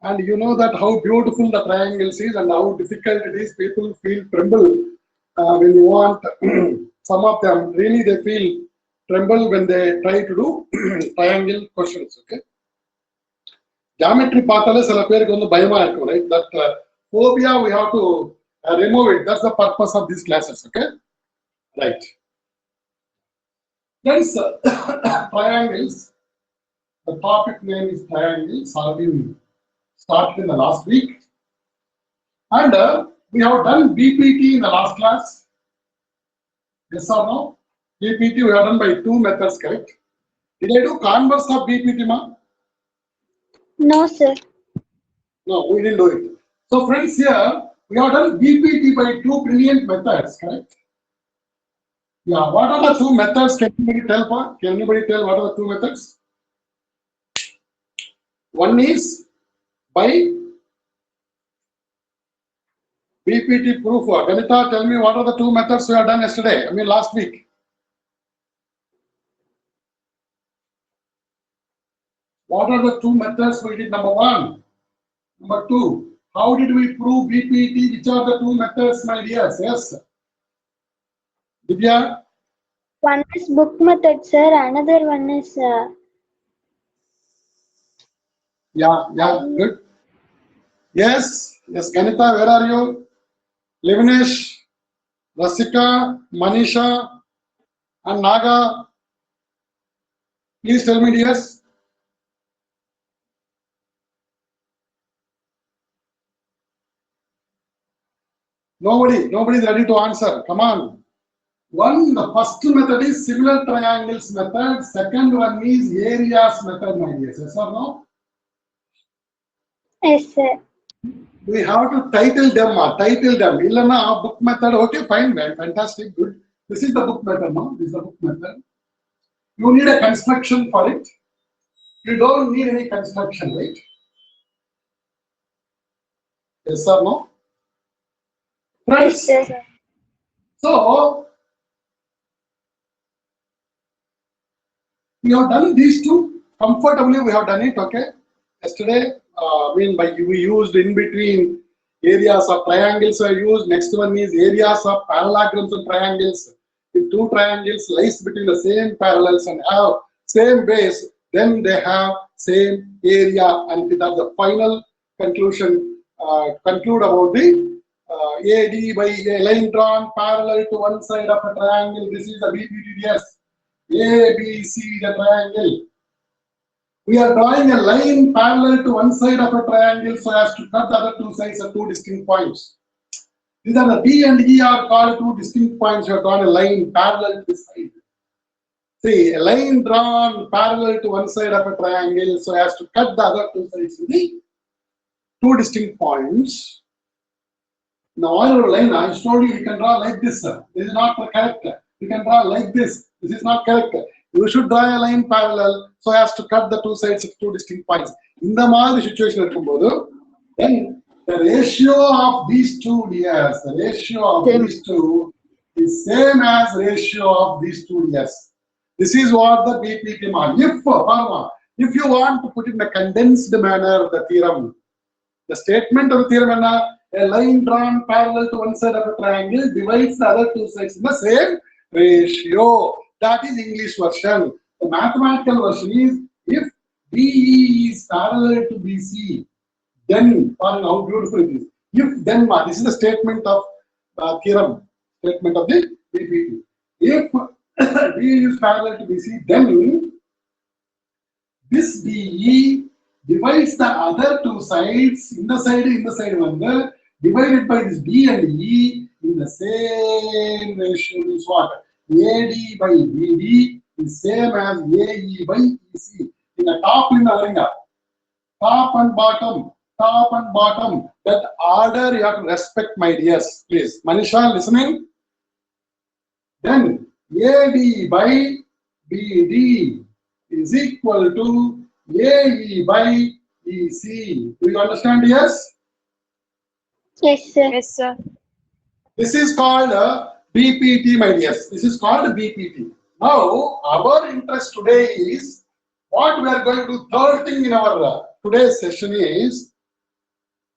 And you know that how beautiful the triangles is and how difficult it is. People feel tremble when you want some of them really they feel tremble when they try to do triangle questions. Okay, geometry பார்த்தாலே சில பேருக்கு வந்து பயமா இருக்கும், right? That phobia we have to remove it. That's the purpose of these classes. Okay, right. Then triangles. The topic name is triangles. Already started in the last week, and we have done BPT in the last class. Yes or no? BPT we have done by two methods, correct? Did I do converse of BPT, ma? No, sir. No, we didn't do it. So friends, here we have done BPT by two brilliant methods, correct? Yeah, what are the two methods? Can anybody tell, pa? Can anybody tell what are the two methods? One is by BPT proof. Ganita, tell me what are the two methods we have done yesterday? I mean last week. What are the two methods we did? Number one. Number two. How did we prove BPT? Which are the two methods, my dears? Yes. Divya? One is book method, sir. Another one is. Yeah, good. Yes, Ganita, where are you? Livnesh, Rasika, Manisha, and Naga. Please tell me, dears. Nobody is ready to answer. Come on. One, the first method is similar triangles method. Second one is areas method, my dears. Yes or no? Yes, sir. We have to title them. Illana book method. Okay, fine, man. Fantastic, good. This is the book method, no? This is the book method. You need a construction for it. You don't need any construction, right? Yes or no? Friends, Yes, sir. so we have done these two comfortably. We have done it. Okay. Yesterday, we used in between areas of triangles. I used. Next one is areas of parallelograms and triangles. If two triangles lies between the same parallels and have same base, then they have same area. And that's the final conclusion. Conclude about the AD by a line drawn parallel to one side of a triangle. This is the BPTDS. ABC, the triangle. We are drawing a line parallel to one side of a triangle so as to cut the other two sides at two distinct points. These are the D and E are called two distinct points. You have drawn a line parallel to this side. See, a line drawn parallel to one side of a triangle so as to cut the other two sides in the two distinct points. Now, all your line, I told you, you can draw like this, sir. This is not correct. You can draw like this. This is not correct. You should draw a line parallel so as to cut the two sides of two distinct points. In the Mali situation, then the ratio of these two layers, the ratio of these two is same as ratio of these two layers. This is what the BPT mark. If you want to put it in a condensed manner, the theorem, the statement of the theorem, a line drawn parallel to one side of a triangle divides the other two sides in the same ratio. That is English version. The mathematical version is if DE is parallel to BC, then how beautiful it is. If then, this is the statement of theorem, statement of the BPT. If DE is parallel to BC, then this DE divides the other two sides in the side one, divided by this D and E in the same ratio. Is what? AD by BD is same as AE by EC. In the top and bottom. That order you have to respect, my dears. Please, Manisha, listening. Then AD by BD is equal to AE by EC. Do you understand? Yes. Yes, sir. Yes, sir. This is called BPT, my dears. This is called BPT. Now, our interest today is what we are going to do. Third thing in our today's session is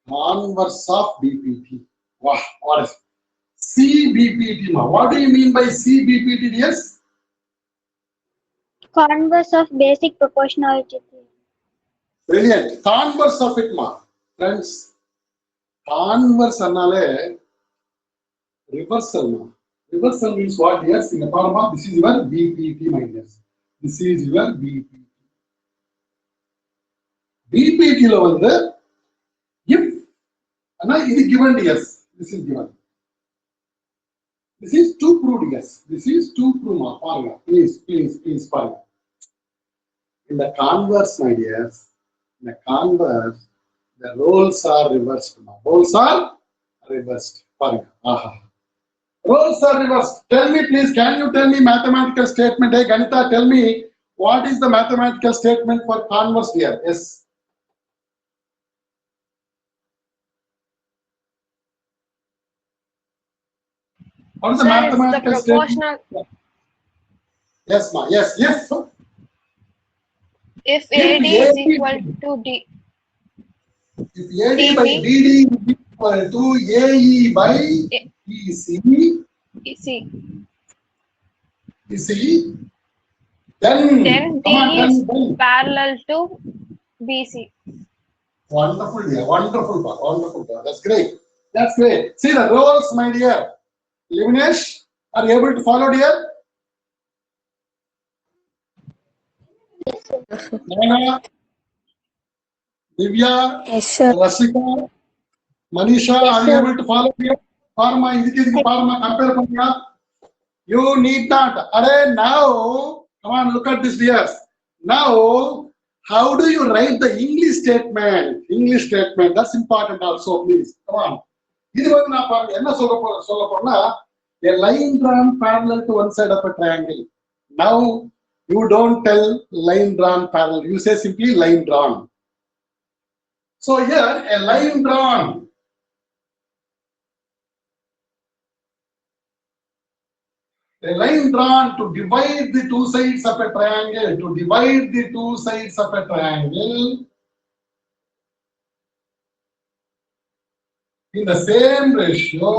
Converse of BPT. Wow, what is CBPT? Ma? What do you mean by CBPT? Yes. Converse of basic proportionality theorem. Brilliant. Converse of it, ma. Friends, converse annale reversal, ma. Reversal means what? Yes, in the form of this is your BPT, my dears. This is your BPT. BPT lo வந்து if ana இது given yes, this is given. This is to prove yes. This is to prove, ma. Paranga. Please, paranga. In the converse, my dears, in the converse, the roles are reversed. Roles are reversed. Aha. Roles are reversed. Tell me, please, can you tell me mathematical statement? Hey, Ganita, tell me what is the mathematical statement for converse here? Yes. What is the Sir, it's the mathematical proportional. statement? Yes, ma. Yes. If AD is equal to D. If AD by BD is equal to AE by EC, then D is parallel to BC. Wonderful, dear. Wonderful. That's great. See the roles, my dear. Livinesh, are you able to follow, dear? Nana, Divya, Yes, sir. Rasika, Manisha, are you able to follow, dear? Pharma, Pharma, compare Pharma. You need not. Now, come on, look at this, dear. Now, how do you write the English statement? That's important also, please. Come on. இது வந்து நான் பாருங்க என்ன சொல்ல போறேன்னா a line drawn parallel to one side of a triangle. Now you don't tell line drawn parallel, you say simply line drawn. So here a line drawn to divide the two sides of a triangle, in the same ratio,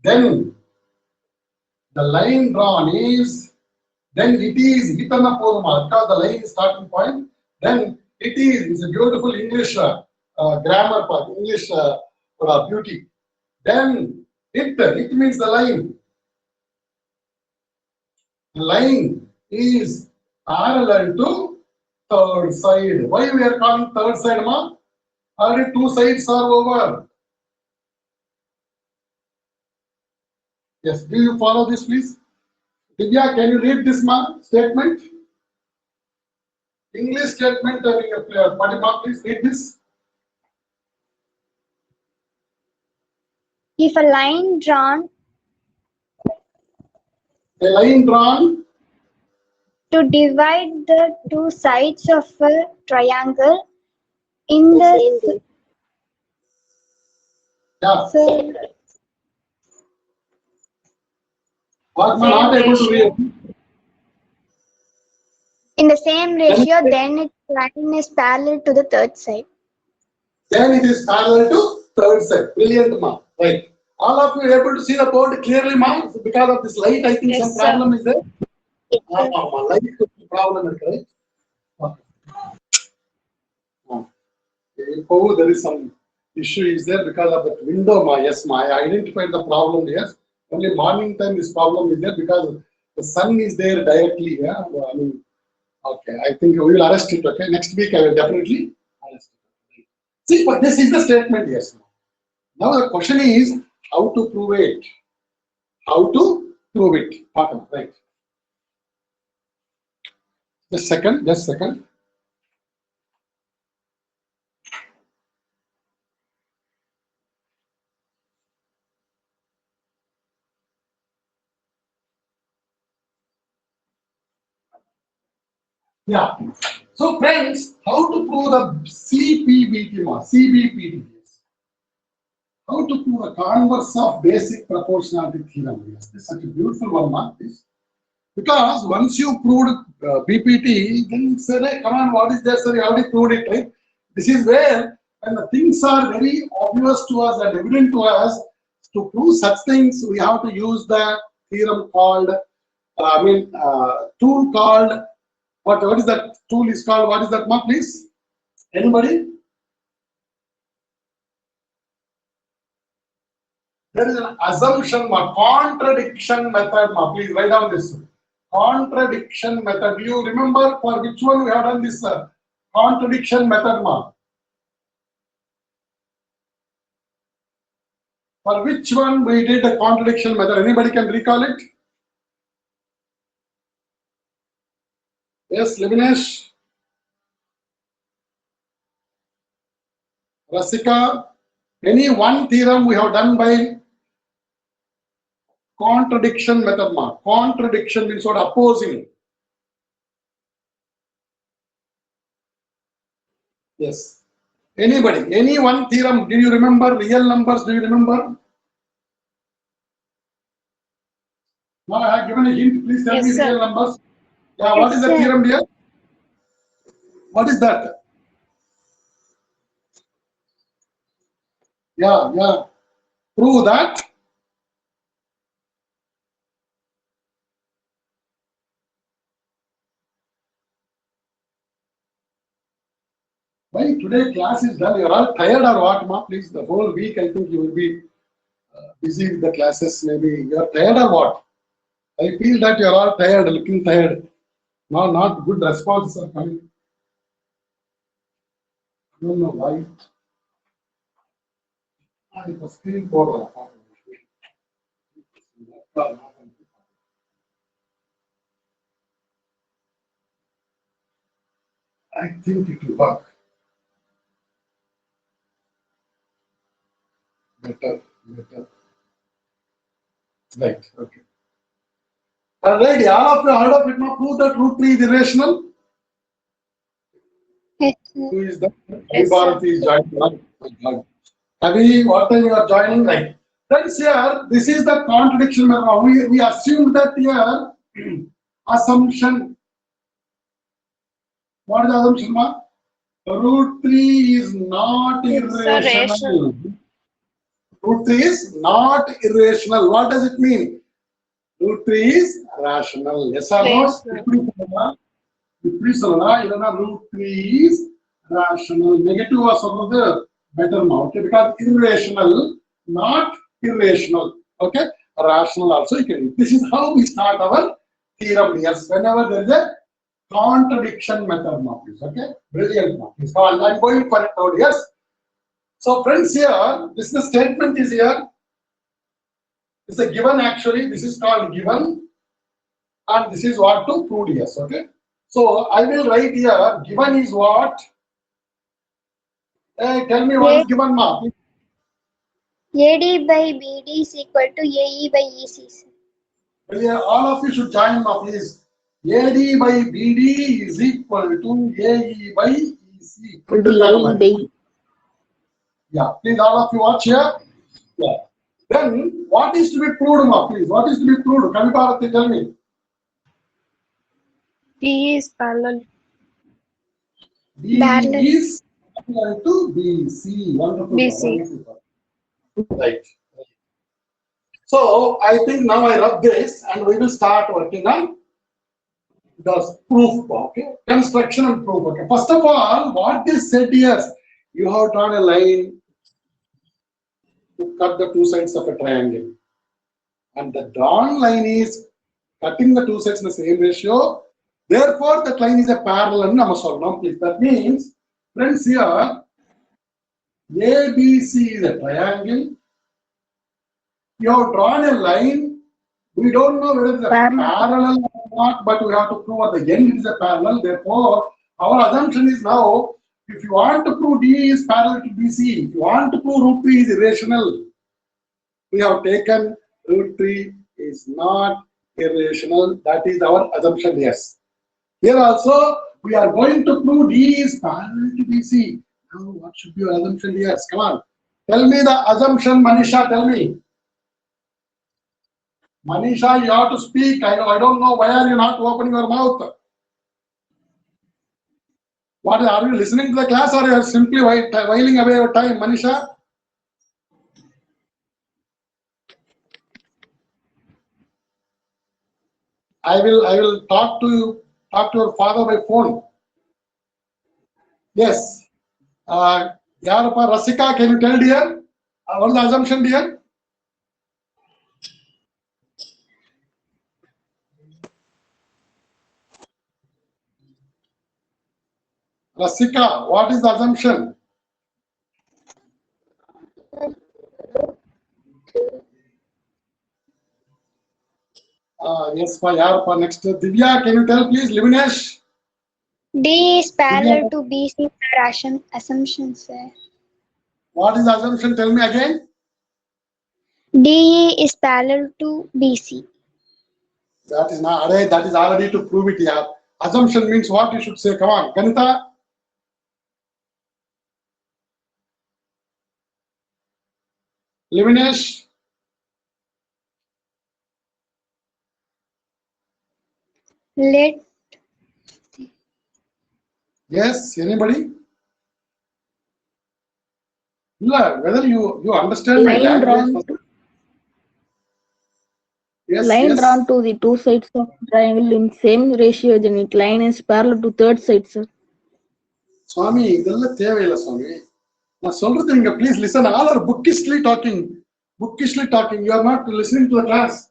then the line drawn is, then it is because the line is starting point, then it is, it's a beautiful English grammar part, English beauty. Then it means the line. The line is parallel to third side. Why we are calling third side, ma? Already two sides are over. Yes, do you follow this, please? Divya, can you read this, ma? Statement? English statement, Fatima, please read this. If a line drawn to divide the two sides of a triangle in the in the same ratio, then its line is parallel to the third side. Then it is parallel to third side. Brilliant, ma. Right. All of you are able to see the board clearly, ma? Because of this light, I think Yes, some sir. problem is there. Light problem is right. Oh, there is some issue is there because of that window, ma. Yes, ma. I identified the problem here. Only morning time this problem is there because the sun is there directly. Yeah. I mean, okay. I think we will arrest it. Okay. Next week I will definitely arrest it. See, but this is the statement. Yes. Now the question is how to prove it. Right. Just second. Yeah. So friends, how to prove the CBPT? How to prove a converse of basic proportionality theorem? Yes, this is such a beautiful one, mark this. Because once you proved BPT, then you say, hey, come on, what is there, sir? You already proved it, right? This is where, when the things are very obvious to us and evident to us, to prove such things, we have to use the theorem called, tool called, what is that tool is called? What is that, ma, please? Anybody? There is an assumption, or contradiction method, ma. Please write down this. Contradiction method. Do you remember for which one we have done this contradiction method, ma? For which one we did the contradiction method? Anybody can recall it? Yes, Livinesh? Rasika? Any one theorem we have done by contradiction method, ma. Contradiction means what? Opposing. Yes. Anybody? Any one theorem? Do you remember real numbers? Do you remember? Now I have given a hint. Please tell Yes, me sir. real numbers. Yeah, what Yes, is the sir. theorem, dear? What is that? Yeah. Prove that. Why today class is done? You're all tired or what, ma? Please, the whole week I think you will be busy with the classes. Maybe you're tired or what? I feel that you're all tired, looking tired. No, not good responses are coming. I don't know why. It was screen for I think it will work. Better. Right, okay. Alright, all of you heard of it now. Prove that root 3 is irrational. Yes, sir. Who is that? Yes, Bharat is joining. Avi, what time you are joining? Right. Friends, here, this is the contradiction. We assume that here, assumption. What is the assumption, ma? Root 3 is not It's a irrational. rational. Root 3 is not irrational. What does it mean? Root 3 is rational. Yes or no? Rational. Root 3 is rational. Negative was better now. Okay, because irrational, not irrational. Okay, rational also you can use. This is how we start our theorem. Yes, whenever there is a contradiction method now, please. Okay, brilliant now. Please. Now I'm going for it now. Yes. So friends, here this is the statement is here. It's a given actually. This is called given, and this is what to prove. Yes. Okay. So I will write here. Given is what? Hey, tell me what is given, ma. AD by BD is equal to AE by EC, sir. Well, yeah, all of you should join, ma, please. AD by BD is equal to AE by EC. Yeah, please, all of you watch here. Yeah. Then, what is to be proved, ma, please? What is to be proved? Kavi Bharati, tell me. D is parallel. B Parallel. is equal to BC. Wonderful. BC. Wonderful. Right. So, I think now I rub this and we will start working on the proof. Okay. Construction and proof. Okay. First of all, what is said here? You have drawn a line to cut the two sides of a triangle. And the drawn line is cutting the two sides in the same ratio. Therefore, that line is a parallel. Now, please. That means, friends, here, ABC is a triangle. You have drawn a line. We don't know whether it is a parallel or not, but we have to prove at the end it is a parallel. Therefore, our assumption is now, if you want to prove D is parallel to BC, if you want to prove root 3 is irrational, we have taken root 3 is not irrational. That is our assumption, yes. Here also, we are going to prove D is parallel to BC. Now, what should be your assumption? Yes, come on. Tell me the assumption, Manisha, tell me. Manisha, you have to speak. I don't know why are you not opening your mouth. What are you listening to the class or you are simply whiling away your time, Manisha? I will talk to your father by phone. Yes. Yarapa Rasika, can you tell dear? What is the assumption, dear? Rasika, what is the assumption? Yes, for Yarapa next. Divya, can you tell please? Livinesh? D is parallel to BC for assumption, sir. What is the assumption? Tell me again. DE is parallel to BC. That is not, that is already to prove it here. Assumption means what you should say. Come on, Ganita. Livinesh. Let Yes, anybody? No, whether you understand my line drawn language. to, Yes, line yes. drawn to the two sides of triangle in same ratio, then it line is parallel to third side, sir. Swami, idella thevilla Swami. Now solradhu neenga please listen. All are bookishly talking. Bookishly talking. You are not listening to the class.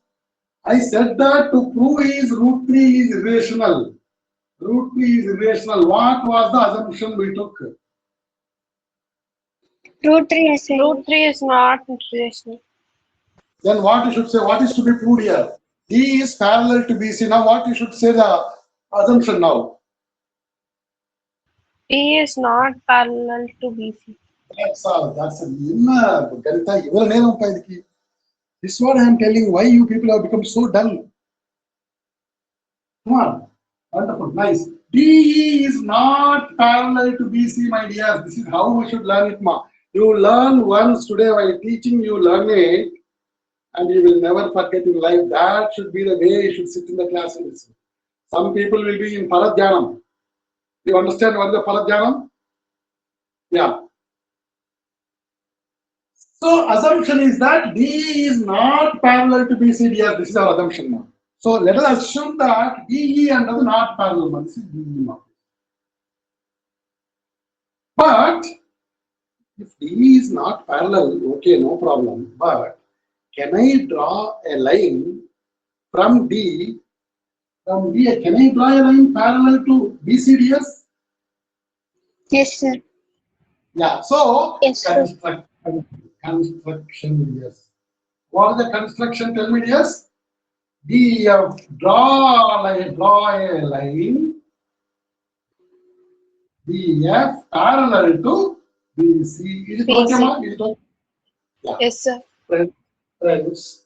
I said that to prove is root 3 is irrational. Root 3 is irrational. What was the assumption we took? root 3 as a Root 3 is not rational. Then what you should say? What is to be proved here? D is parallel to BC. Now what you should say the assumption now? D is not parallel to BC. That's all. That's it. Ganita, ivar nenampa idiki. This is what I am telling. Why you people have become so dull? Come on. Wonderful. Nice. DE is not parallel to BC, my dear. This is how we should learn it, ma. You learn once today while teaching, you learn it, and you will never forget in life. That should be the way you should sit in the class and listen. Some people will be in Paradhyanam. You understand what is the Paradhyanam? Yeah. So assumption is that DE is not parallel to BC, dear. This is our assumption now. So let us assume that DE and other not parallel. This is DE now. But if DE is not parallel, okay, no problem. But can I draw a line from D? From D, can I draw a line parallel to BCDS? yes, sir. Yeah. So Yes, sir. construction, yes. What is the construction? Tell me, yes. DF, draw a line. DF parallel to BC. Is it okay, ma? Is it okay? Yeah. Yes, sir. Friends,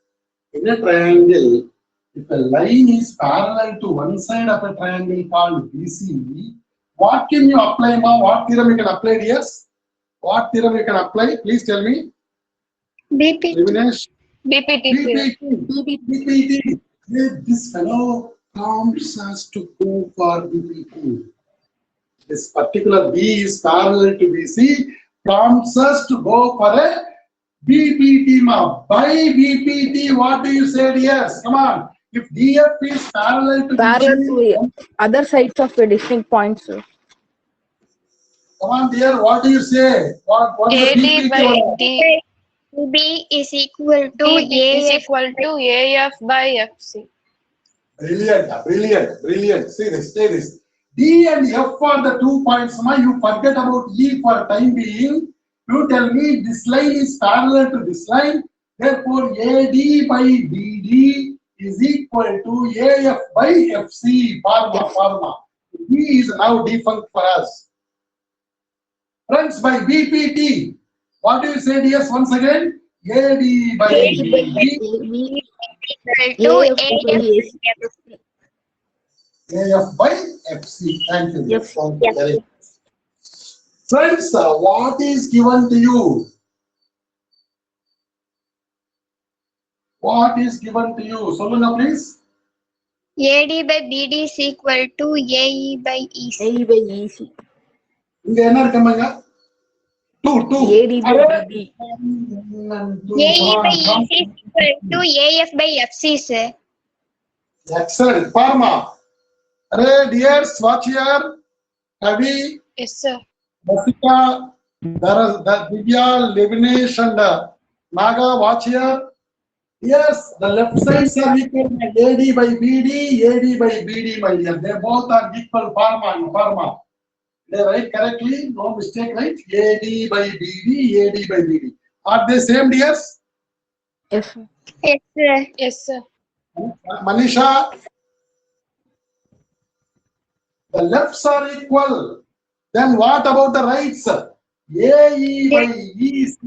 in a triangle, if a line is parallel to one side of a triangle called BC, what can you apply, ma? What theorem you can apply, yes? What theorem you can apply? Please tell me. BP. Livinesh. BPT theorem. BPT. This fellow prompts us to go for BPT. This particular B is parallel to BC, prompts us to go for a BPT. By BPT, what do you say, yes? Come on. If DF is parallel to Parallel BC, to other sides of a distinct point, sir. come on, dear, what do you say? What is the AD by BPT? D B is equal to is AF. equal to AF by FC. Brilliant. See this. D and F are the 2 points. You forget about E for time being. You tell me this line is parallel to this line. Therefore, AD by BD is equal to AF by FC. Pharma. D is now defunct for us. Friends, by BPT, what do you say, DS, once again? AD by BD. Equal to AF. AF by FC. Thank you. Yes. Thank you very much. Friends, what is given to you? What is given to you? Solunga please. AD by BD is equal to AE by EC. AE by EC. இங்க என்ன இருக்குமாங்க? 2. AD by BD. AE by EC is equal to AF by FC, sir. Excellent. Parma. Array dears, watch here. Kavi, Yes, sir. Basika, Divya, Livnesh and Naga, watch here. Yes, the left sides are equal. AD by BD, AD by BD, my dear. They both are equal. Parma. They write correctly, no mistake, right? AD by BD, AD by BD. Are they same, dears? Yes, sir. Yes, sir. Yes, sir. Manisha, the lefts are equal. Then what about the rights? AE by EC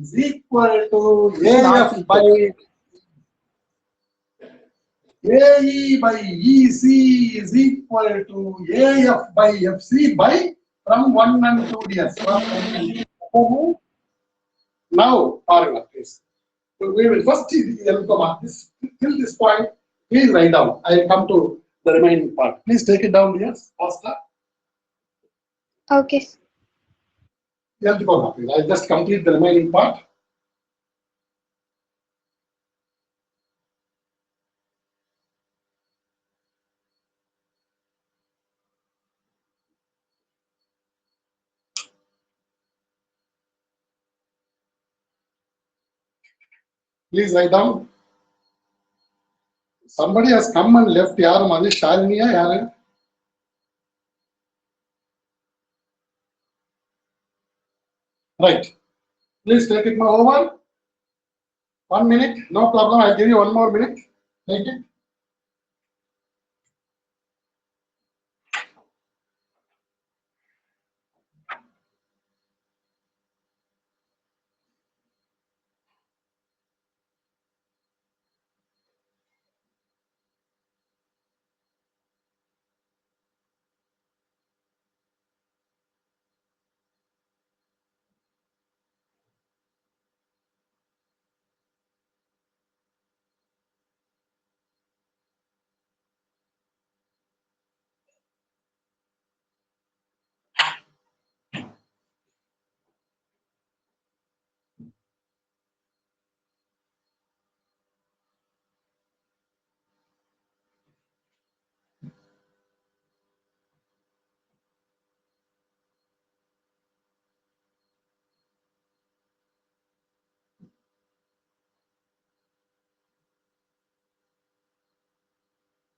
is equal to AF by AE by EC is equal to AF by FC by from 1 and 2 years. Now, please. So we will first till this point. Please write down. I will come to the remaining part. Please take it down, dears. Faster. Okay. I'll just complete the remaining part. Please write down. Somebody has come and left. Yaar Manish Shaliniya yaar. Right. Please take it over. 1 minute. No problem. I'll give you 1 more minute. Take it.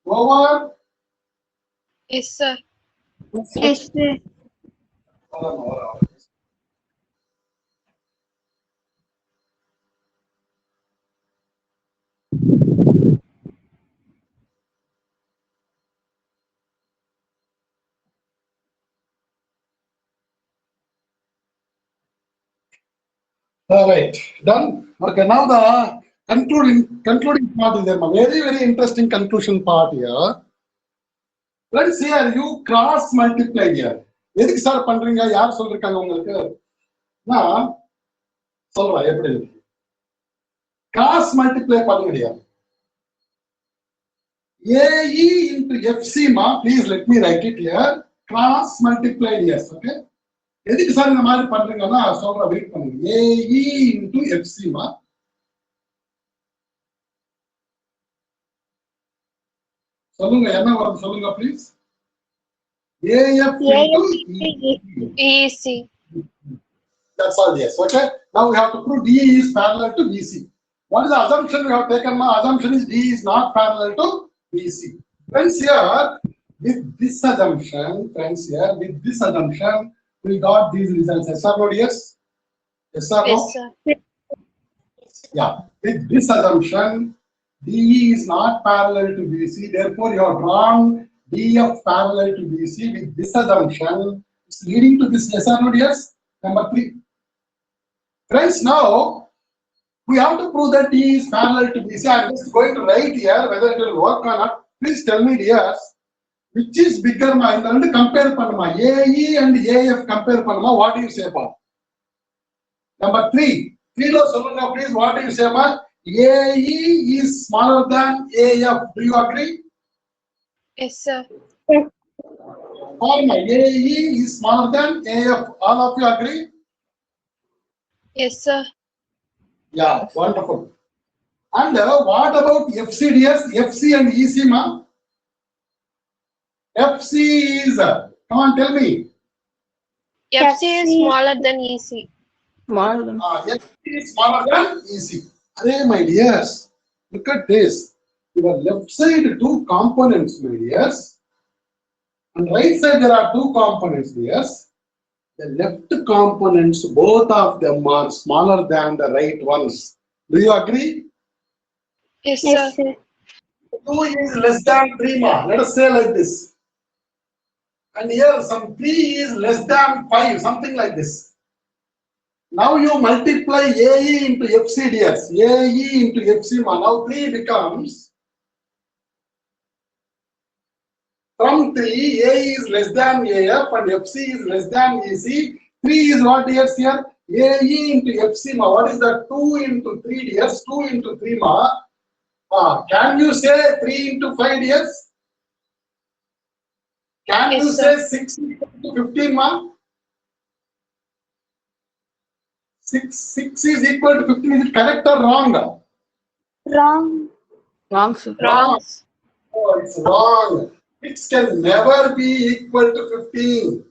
Over. Yes, sir. Yes, sir. All right, done. Okay, now the concluding part is there. Very, very interesting conclusion part here. Let's see, you cross multiply here. எதுக்கு sir பண்றீங்க? யார் சொல்லிருக்காங்க உங்களுக்கு? நான் சொல்றேன் எப்படி. Cross multiply பண்ணுங்க. AE into FC ma, please let me write it here. Cross multiply, yes, okay. எதுக்கு சார் இந்த மாதிரி பண்றீங்கன்னா சொல்றேன், வெயிட் பண்ணுங்க. AE into FC ma. சொல்லுங்க என்ன வரும் சொல்லுங்க please. AF into EC. That's all, yes, okay. Now we have to prove DE is parallel to BC. What is the assumption we have taken? My assumption is DE is not parallel to BC. Friends, here with this assumption, we got these results. Yes or no, yes? Yes or no? Yes, sir. Yeah, with this assumption, DE is not parallel to BC. Therefore, you have drawn DF parallel to BC. With this assumption, it's leading to this. Yes or no, yes? Number 3. Friends, now we have to prove that DE is parallel to BC. I'm just going to write here whether it will work or not. Please tell me, dears, which is bigger? And compare panama. AE and AF compare panama. What do you say, pa? Number 3. 3 lo solunga, please. What do you say, ma? AE is smaller than AF. Do you agree? Yes, sir. Or my AE is smaller than AF. All of you agree? Yes, sir. Yeah, wonderful. And what about FCDS, FC and EC, ma? FC is, come on, tell me. FC is smaller than EC. Smaller than. FC is smaller than EC. Array, my dears, look at this. Your left side two components, my dears. And right side there are two components, dears. The left components, both of them are smaller than the right ones. Do you agree? Yes, sir. Yes, sir. 2 is less than 3, ma. Let us say like this. And here some 3 is less than 5, something like this. Now you multiply AE into FCDS, AE into FC, ma. Now 3 becomes, from 3, AE is less than AF and FC is less than EC. 3 is what here? AE into FC, ma. What is that? 2 into 3 DS, 2 into 3, ma. Can you say 3 into 5 DS? Can Yes, you sir. say 6 into 15, ma? 6 is equal to 15. Is it correct or wrong? Wrong. Wrong, sir. Wrong. Oh, it's wrong. 6 can never be equal to 15.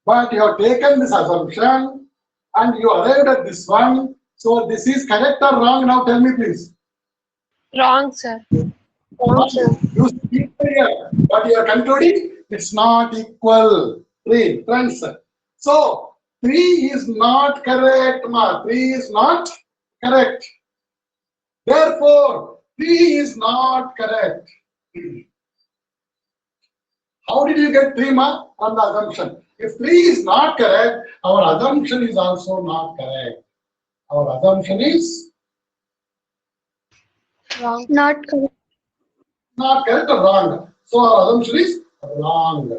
But you have taken this assumption and you arrived at this one. So this is correct or wrong? Now tell me, please. Wrong, sir. Wrong, sir. You speak here, but you are concluding it's not equal. Friends. So 3 is not correct, ma. 3 is not correct. Therefore, 3 is not correct. How did you get 3, ma? From the assumption. If 3 is not correct, our assumption is also not correct. Our assumption is Wrong. Not correct. not correct or wrong. So our assumption is wrong.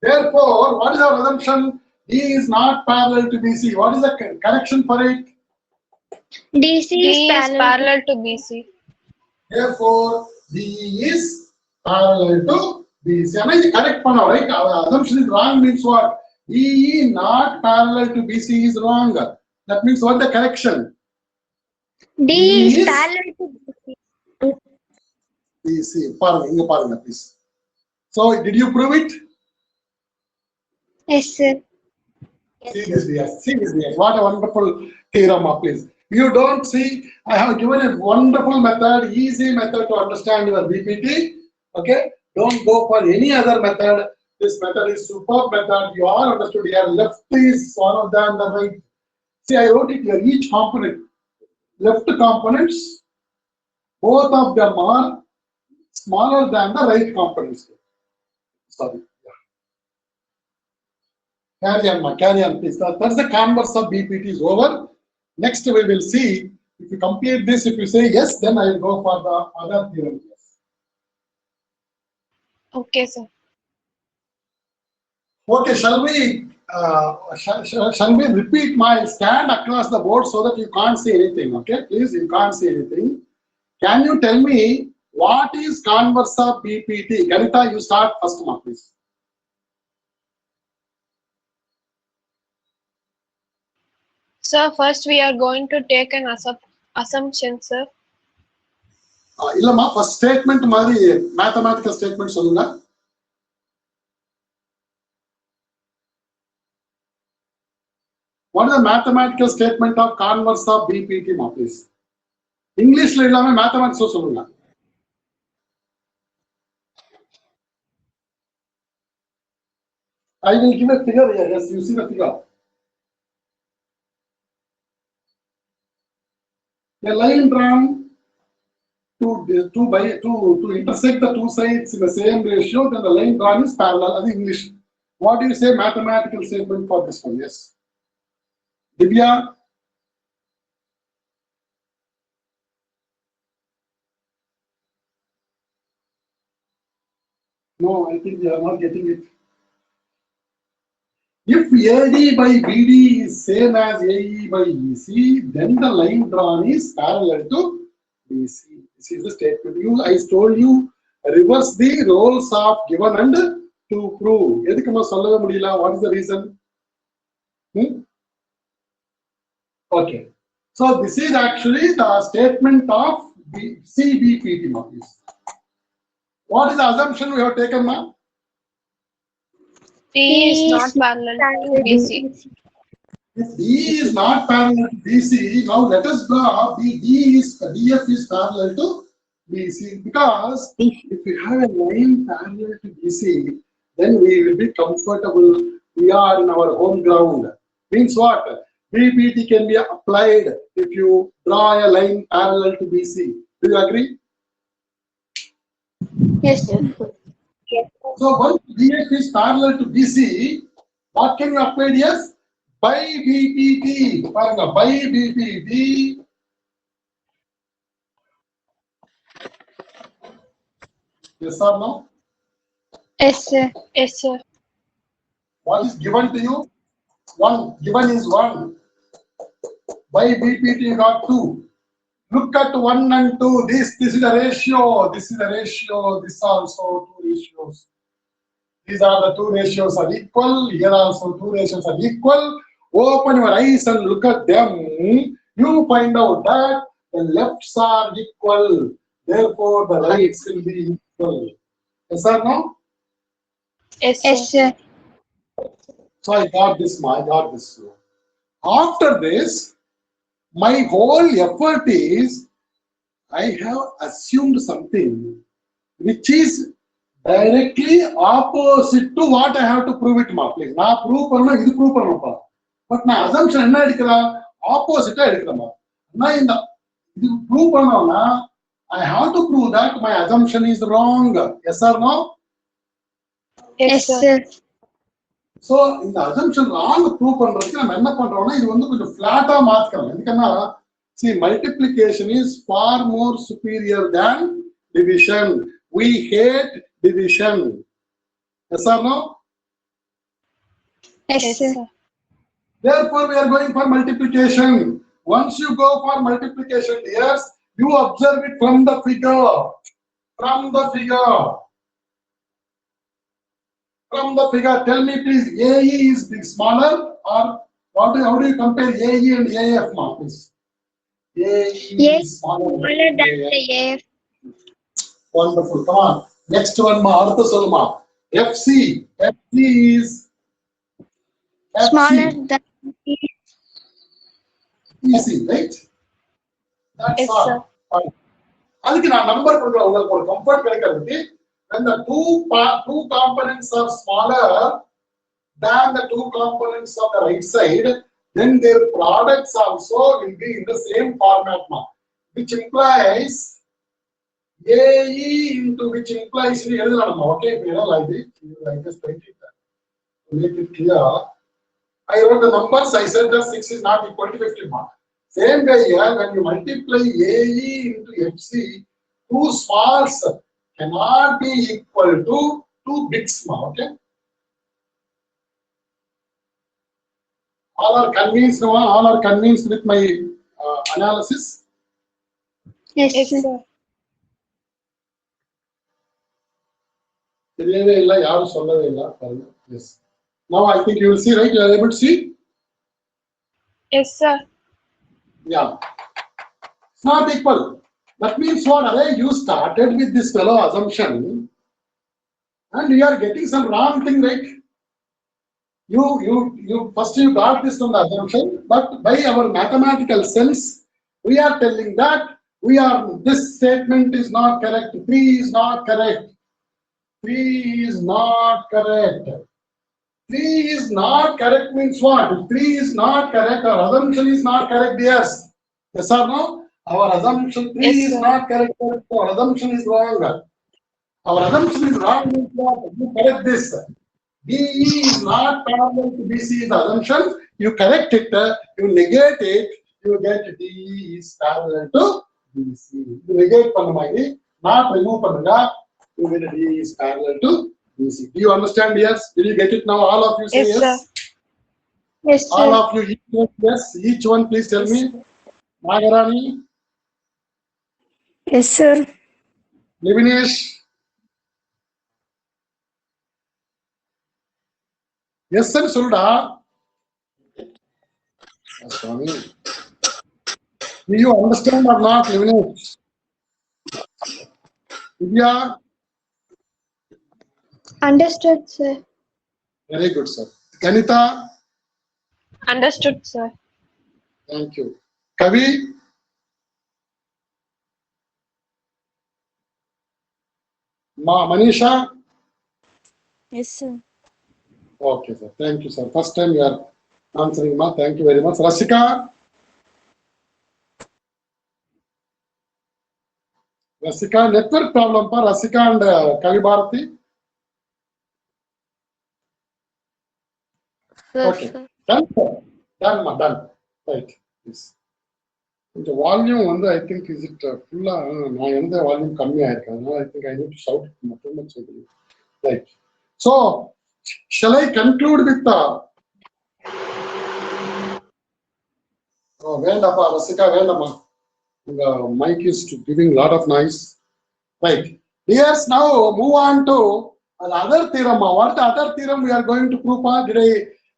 Therefore, what is our assumption? D is not parallel to BC. What is the correction for it? DC D is is parallel. parallel to BC. Therefore, D is parallel to BC. Am I correct for now, right? Our assumption is wrong means what? DE not parallel to BC is wrong. That means what the correction? D is is parallel to BC. BC. Parallel, please. So, did you prove it? Yes, sir. See this, yes. See this, yes. What a wonderful theorem, please. You don't see, I have given a wonderful method, easy method to understand your BPT. Okay? Don't go for any other method. This method is superb method. You all understood here. Left is smaller than the right. See, I wrote it here. Each component, left components, both of them are smaller than the right components. Sorry. Carry on, carry on, please. That's the converse of BPT is over. Next, we will see if you complete this. If you say yes, then I will go for the other theorem. Okay, sir. Okay, shall we repeat my stand across the board so that you can't see anything? Okay, please, you can't see anything. Can you tell me what is converse of BPT? Ganita, you start first, please. Sir, first we are going to take an assumption, sir. இல்லம்மா first statement மாதிரி mathematical statement சொல்லுங்க. What is the mathematical statement of converse of BPT, please? Englishல இல்லாம mathematics சொல்லுங்க. I will give a figure here. Yes, you see the figure. A line drawn to intersect the two sides in the same ratio, then the line drawn is parallel. That's English. What do you say mathematical statement for this one? Yes. Divya? No, I think we are not getting it. If AD by BD is same as AE by EC, then the line drawn is parallel to BC. This is the statement. I told you, reverse the roles of given and to prove. What is the reason? Okay. So this is actually the statement of the CBPT. What is the assumption we have taken now? T is not parallel to BC. If D is not parallel to BC, now let us draw DF is parallel to BC, because if we have a line parallel to BC, then we will be comfortable. We are in our home ground. Means what? BPT can be applied if you draw a line parallel to BC. Do you agree? Yes. So once DF is parallel to BC, what can you apply as? By BPT. By BPT. Yes or no? Yes, sir. Yes, sir. What is given to you? 1. Given is 1. By BPT you got 2. Look at 1 and 2. This is the ratio. This is the ratio. This also 2 ratios. These are the 2 ratios are equal. Here also 2 ratios are equal. Open your eyes and look at them. You find out that the lefts are equal. Therefore, the rights will be equal. Yes or no? Yes, Yes, sir. sir. So I got this. After this, my whole effort is I have assumed something which is directly opposite to what I have to prove it. Please, na prove panna, idu prove panna. But my assumption enna edukala opposite edukala. Na inda idu prove panna, I have to prove that my assumption is wrong. Yes or no? Yes, Yes, sir. sir. So in the assumption wrong prove பண்றதுக்கு நம்ம என்ன பண்றோம்னா இது வந்து கொஞ்சம் flat ஆ மாத்திக்கலாம். ఎందుకன்னா see, multiplication is far more superior than division. We hate division. Yes or no? Yes, Yes, sir. sir. Therefore, we are going for multiplication. Once you go for multiplication, yes, you observe it from the figure. From the figure. From the figure, tell me please, AE is big smaller or how do you compare AE and AF now, please? AE Yes, is smaller smaller than AF. the AF. Wonderful. Come on. Next one, Artha Solma. FC. FC is Smaller FC. than Easy, right? That's Yes, all. sir. Fine. அதுக்கு நான் number கொடுக்குறேன் உங்களுக்கு ஒரு comfort கிடைக்கிறதுக்கு. When the two components are smaller than the 2 components on the right side, then their products also will be in the same format now, which implies AE into which implies okay, like this, I just write it to make it clear. I wrote the numbers, I said that 6 is not equal to 50 mark. Same way here, when you multiply AE into FC, 2 smalls cannot be equal to 2 bigs now, okay? All are convinced now? All are convinced with my analysis? Yes, Yes, sir. sir. Yes. Now I think you will see, right? You are able to see? Yes, sir. Yeah. It's not equal. That means what? You started with this fellow assumption and you are getting some wrong thing, right? You first you got this from the assumption, but by our mathematical sense, we are telling that this statement is not correct. 3 is not correct. 3 is not correct. 3 is not correct means what? If 3 is not correct, our assumption is not correct. Yes. Yes or no? Our assumption 3 Yes, is sir. not correct. Our assumption is wrong. Our assumption is wrong means what? You correct this. BE is not parallel to BC is the assumption. You correct it, you negate it, you get DE is parallel to BC. You negate pannumaidi, not remove pannunga, you get DE is parallel to BC. Do you understand? Yes? Did you get it now? All of you say Yes, yes. sir. Yes, All sir. of you, each one, please tell me. Nagarani, Yes, sir. Livinesh. Yes, sir, Sulda. Swami. Do you understand or not, Livinesh? Vidya? Understood, sir. Very good, sir. Kanita? Understood, sir. Thank you. Kavi? Manisha? Yes, sir. Okay, sir. Thank you, sir. First time you are answering, ma. Thank you very much. Rasika? Rasika, network problem, pa. Rasika and Kavi Bharati? Okay. Done, sir. Done, ma. Done. Right. Yes. The volume, I think, is it full? The volume கம்மியா இருக்கு. I think I need to shout it too much. Right. So, shall I conclude with the... Oh, வேண்டாப்பா, ரசிகா, வேண்டாமா. The mic is giving a lot of noise. Right. Yes, now move on to another theorem. What the other theorem we are going to prove?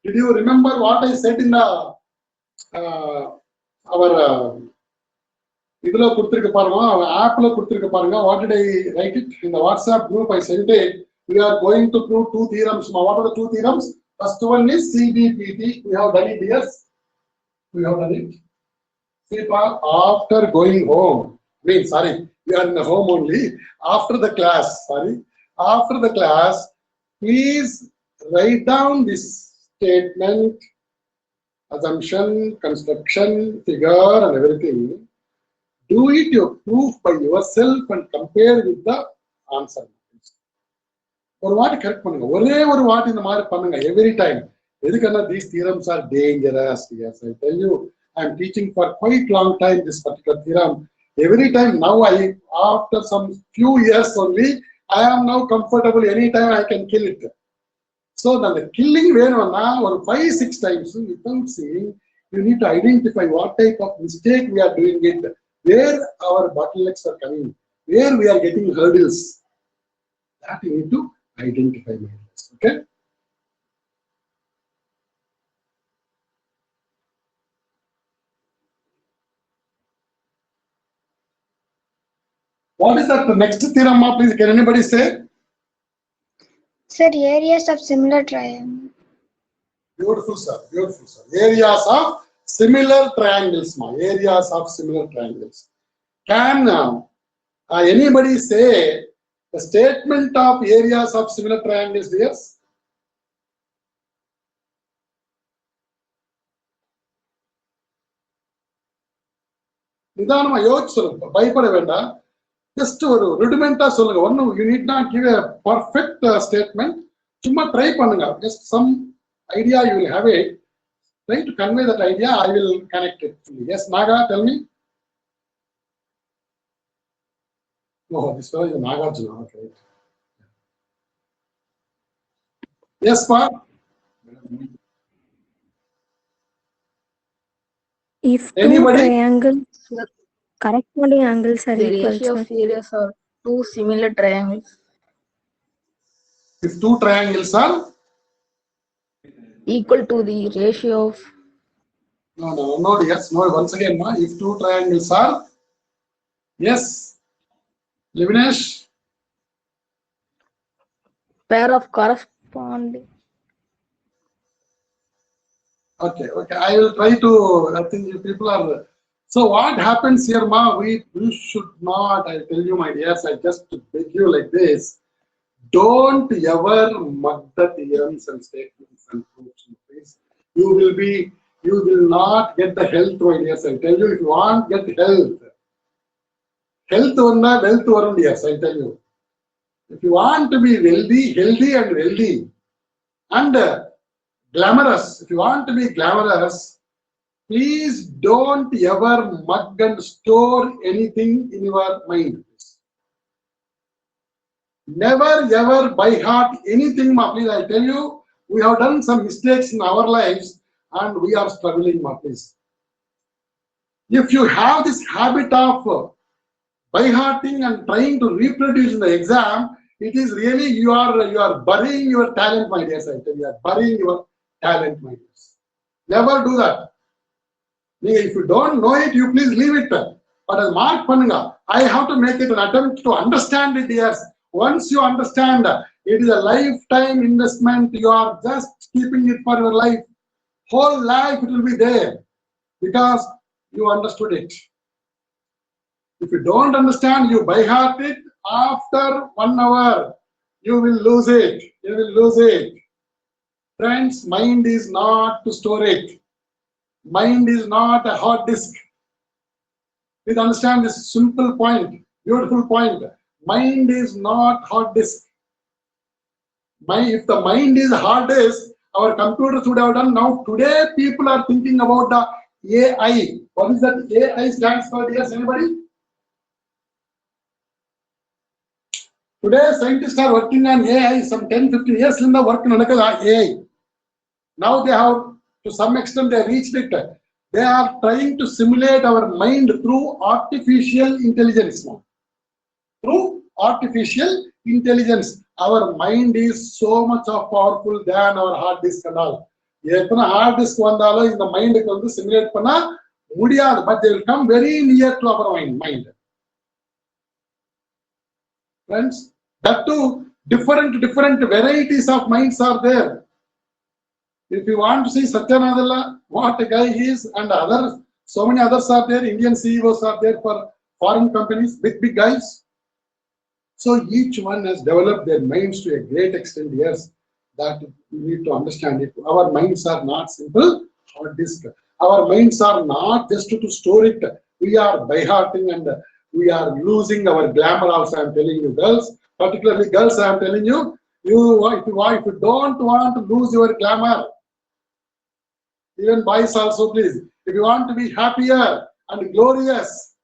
Did you remember what I said in the our இதுல கொடுத்திருக்க பாருங்க, ஆப்ல கொடுத்திருக்க பாருங்க. What did I write it in the WhatsApp group? I sent it. We are going to prove two theorems. What are the two theorems? First one is CBPT. We have done it. Yes, we have done it. After going home, sorry, we are in the home only. After the class, after the class, please write down this statement, assumption, construction, figure, and everything. Do it your proof by yourself and compare with the answer. ஒரு வாட்டி correct பண்ணுங்க, ஒரே ஒரு வாட்டி இந்த மாதிரி பண்ணுங்க every time. எதுக்குன்னா these theorems are dangerous. Yes, I tell you, I am teaching for quite long time this particular theorem. Every time now, after some few years only, I am now comfortable. Anytime I can kill it. So the killing வேணும்னா ஒரு 5-6 times without seeing, you need to identify what type of mistake we are doing it, where our bottlenecks are coming, where we are getting hurdles. That you need to identify. Okay. What is that? The next theorem, please? Can anybody say? Sir, areas of similar triangle. Beautiful, sir. Beautiful, sir. Areas of similar triangles, ma. Areas of similar triangles. Can anybody say the statement of areas of similar triangles? Yes. நிதானமா யோசிச்சு சொல்லுங்க, பயப்பட வேண்டாம். Just ஒரு rudimentா சொல்லுங்க. ஒன்னும் you need not give a perfect statement. சும்மா try பண்ணுங்க. Just some idea you will have it. Try to convey that idea. I will connect it. Yes, Naga, tell me. Oh, this fellow is Nagarjuna. Okay. Yes, Pa. If two Anybody? triangles, corresponding angles are The equal, ratio sir. of areas of two similar triangles If two triangles are equal to the ratio of no, yes, no, once again, ma. If two triangles are, yes, Livinesh, pair of corresponding. okay, I will try to. I think you people are. So what happens here, ma? We should not. I tell you, my dears, I just beg you like this. Don't ever mug the theorems and statements and proofs, please. You will not get the health, my dears. I tell you, if you want get health vanda wealth varum, dears. I tell you, if you want to be healthy and glamorous, if you want to be glamorous, please don't ever mug and store anything in your mind. Never ever by heart anything, ma. Please, I tell you, we have done some mistakes in our lives. and we are struggling, please. If you have this habit of by hearting and trying to reproduce in the exam, it is really you are burying your talent, my dears. I tell you, are burying your talent, my dears. Never do that. If you don't know it, you please leave it. But as mark pannunga, I have to make it an attempt to understand it, dears. Once you understand, it is a lifetime investment. You are just keeping it for your life. Whole life it will be there because you understood it. If you don't understand, you by heart it, after 1 hour, you will lose it. You will lose it. Friends, mind is not to store it. Mind is not a hard disk. Please understand this simple point, beautiful point. Mind is not hard disk. If the mind is hard disk, our computers would have done. Now today people are thinking about the AI. What is that AI stands for? Yes, anybody? Today scientists are working on AI. Some 10-15 years in the work on AI. Now they have, to some extent, they reached it. They are trying to simulate our mind through artificial intelligence now. Through artificial intelligence, our mind is so much of powerful than our hard disk and all. Hard disk vandalo in the mind ku simulate panna mudiyadu, but they will come very near to our mind. Friends, that too, different varieties of minds are there. If you want to see Satya Nadella, what a guy he is, and others, so many others are there. Indian CEOs are there for foreign companies, big guys. So each one has developed their minds to a great extent. Yes, that we need to understand it. Our minds are not simple hard disk. Our minds are not just to store it. We are by hearting and we are losing our glamour also. I am telling you, girls, particularly girls, I am telling you, if you don't want to lose your glamour, even boys also, please, if you want to be happier and glorious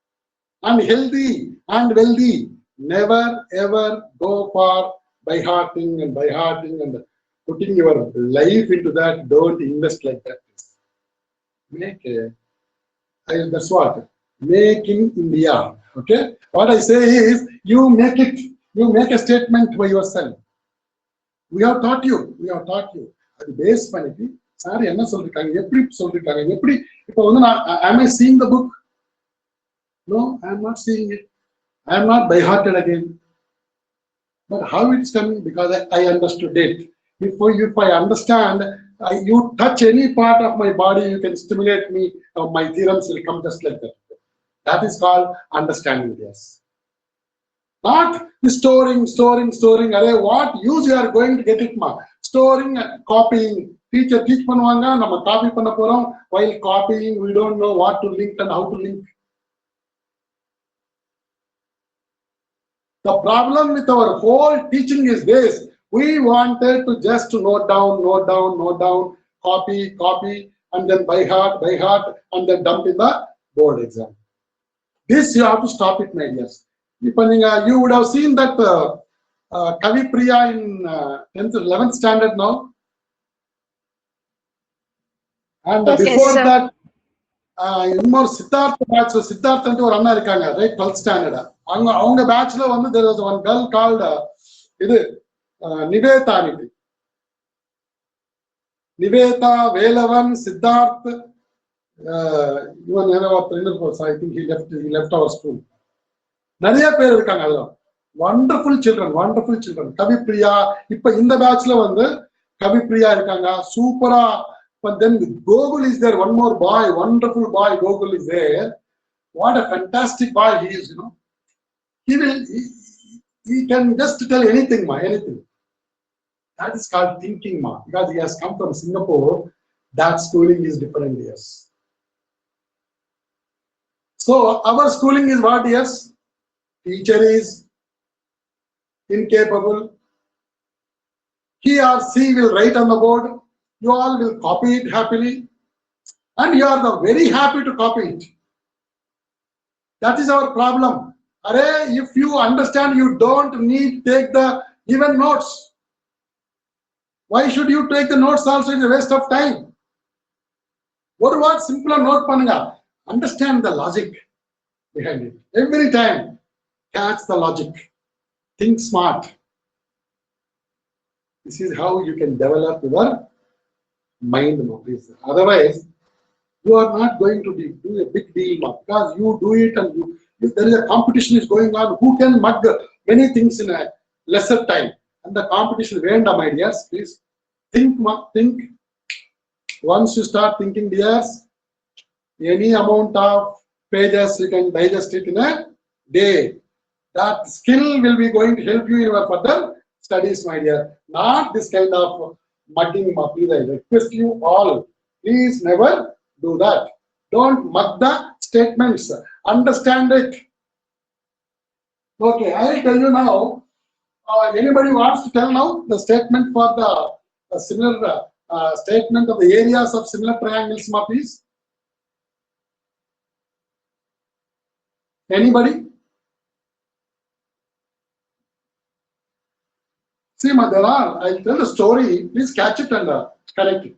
and healthy and wealthy, never ever go for by hearting and putting your life into that. Don't invest like that. That's what. Make in India. Okay. What I say is, you make it. You make a statement by yourself. We have taught you. At the base paniki. Sorry, am I seeing the book? No, I am not seeing it. I am not by-hearted again. But how it's coming? Because I understood it. If I understand, you touch any part of my body, you can stimulate me. My theorems will come just like that. That is called understanding. Yes. Not storing. What use you are going to get it, ma? Storing and copying. Teacher teach panuvanga, nama copy panna porom. While copying, we don't know what to link and how to link. The problem with our whole teaching is this: we wanted to just note down, copy, and then by heart, and then dump in the board exam. This you have to stop it, my dears. You would have seen that Kavi Priya in 10th, 11th standard now. And Yes, before sir. that, in more Siddhartha batch, so Siddhartha and Anna irukanga, right? 12th standard. Avanga batch lo there was one girl called Nivetha. Nivetha, Velavan, Siddhartha. Even I think he left our school. Nariya per irukanga. Wonderful children. Kavi Priya, ipa in the batch lo Kavi Priya irukanga, supera. But then Gogul is there, one more boy, wonderful boy, Gogul is there. What a fantastic boy he is, He can just tell anything, anything. That is called thinking, because he has come from Singapore. That schooling is different, yes. So our schooling is what, yes? Teacher is incapable. He or she will write on the board. You all will copy it happily, and you are very happy to copy it. That is our problem. If you understand, you don't need take the even notes. Why should you take the notes also? It's a waste of time. ஒரு word simple note பண்ணுங்க. Understand the logic behind it. Every time, catch the logic. Think smart. This is how you can develop your mind. Otherwise, you are not going to do a big deal because you do it and if there is a competition is going on, who can mug many things in a lesser time. And the competition, random ideas, please think. Once you start thinking, dears, any amount of pages you can digest it in a day. That skill will be going to help you in your further studies, my dear. Not this kind of mugging. I request you all, please never do that. Don't mug the statements. Understand it. Okay, I'll tell you now. Anybody wants to tell now the statement for the similar statement of the areas of similar triangles, please? Anybody? See, there are. I'll tell the story. Please catch it and correct it.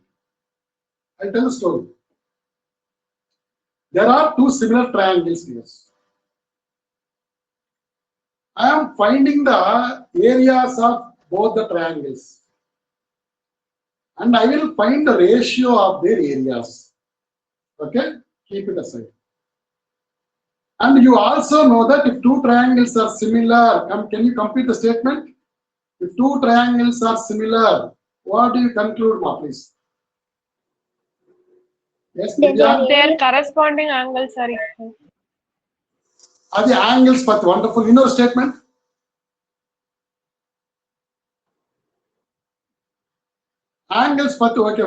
I'll tell the story. There are two similar triangles here. I am finding the areas of both the triangles. And I will find the ratio of their areas. Okay? Keep it aside. And you also know that if two triangles are similar, can you complete the statement? If two triangles are similar, what do you conclude, please? Yes, Their corresponding angles are equal. Are the angles but wonderful? You know the statement? Angles but okay,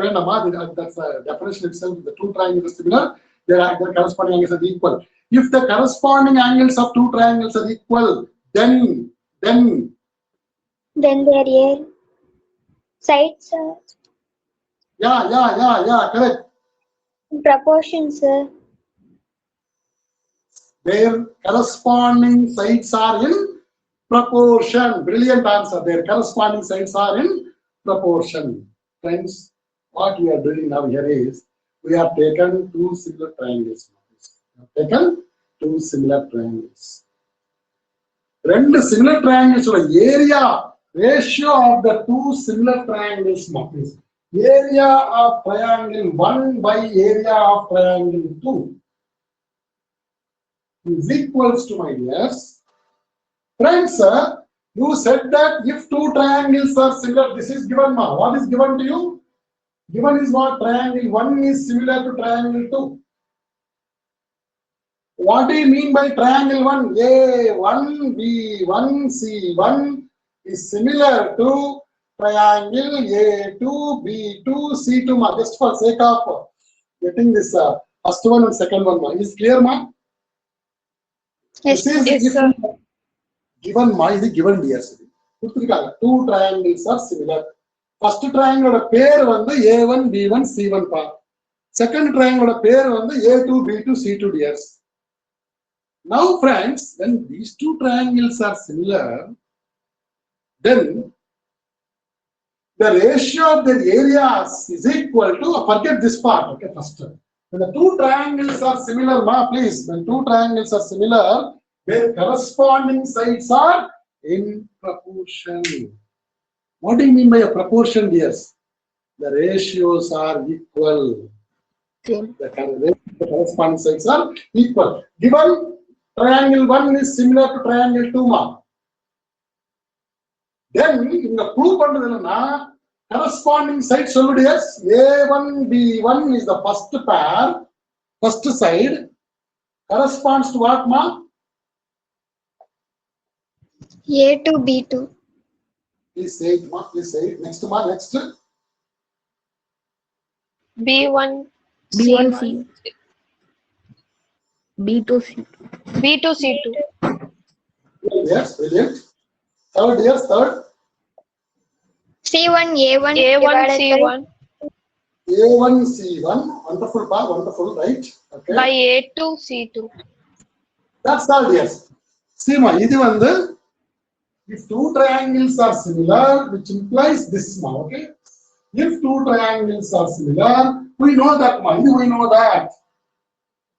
that's a definition itself. The two triangles are similar, their corresponding angles are equal. If the corresponding angles of two triangles are equal, then their sides are yeah, correct. in proportion, sir. Their corresponding sides are in proportion. Brilliant answer. Their corresponding sides are in proportion. Friends, what we are doing now here is we have taken two similar triangles. Two similar triangles area ratio of the two similar triangles. Area of triangle 1 by area of triangle 2 is equals to, my dears. Friends, you said that if two triangles are similar, this is given. What is given to you? Given is what? Triangle 1 is similar to triangle 2. What do you mean by triangle 1? A1, B1, C1 is similar to triangle A2, B2, C2. Just for sake of getting this first one and second one. Is clear, ma? Yes, sir. Given is given dears. Two triangles are similar. First triangle pair A1, B1, C1 pa. Second triangle pair A2, B2, C2 dears. Now, friends, when these two triangles are similar, then the ratio of their areas is equal to, forget this part, okay, first. When the two triangles are similar, please, when two triangles are similar, their corresponding sides are in proportion. What do you mean by a proportion, dears? The ratios are equal. Same. The corresponding sides are equal. Given triangle 1 is similar to triangle 2, then in the proof corresponding sides dears. A1, B1 is the first pair, first side corresponds to what, A2, B2. Please say it, please say it. Next, next. B1, B1 C1, C. B2 C. B2, C2. Yes, brilliant. Third, yes, third. C1, A1, A1, divided C1 A1, C1. Wonderful, wonderful, right? Okay. by A2, C2. That's all, yes. See, if two triangles are similar, which implies this now, okay? If two triangles are similar, We know that, we know that.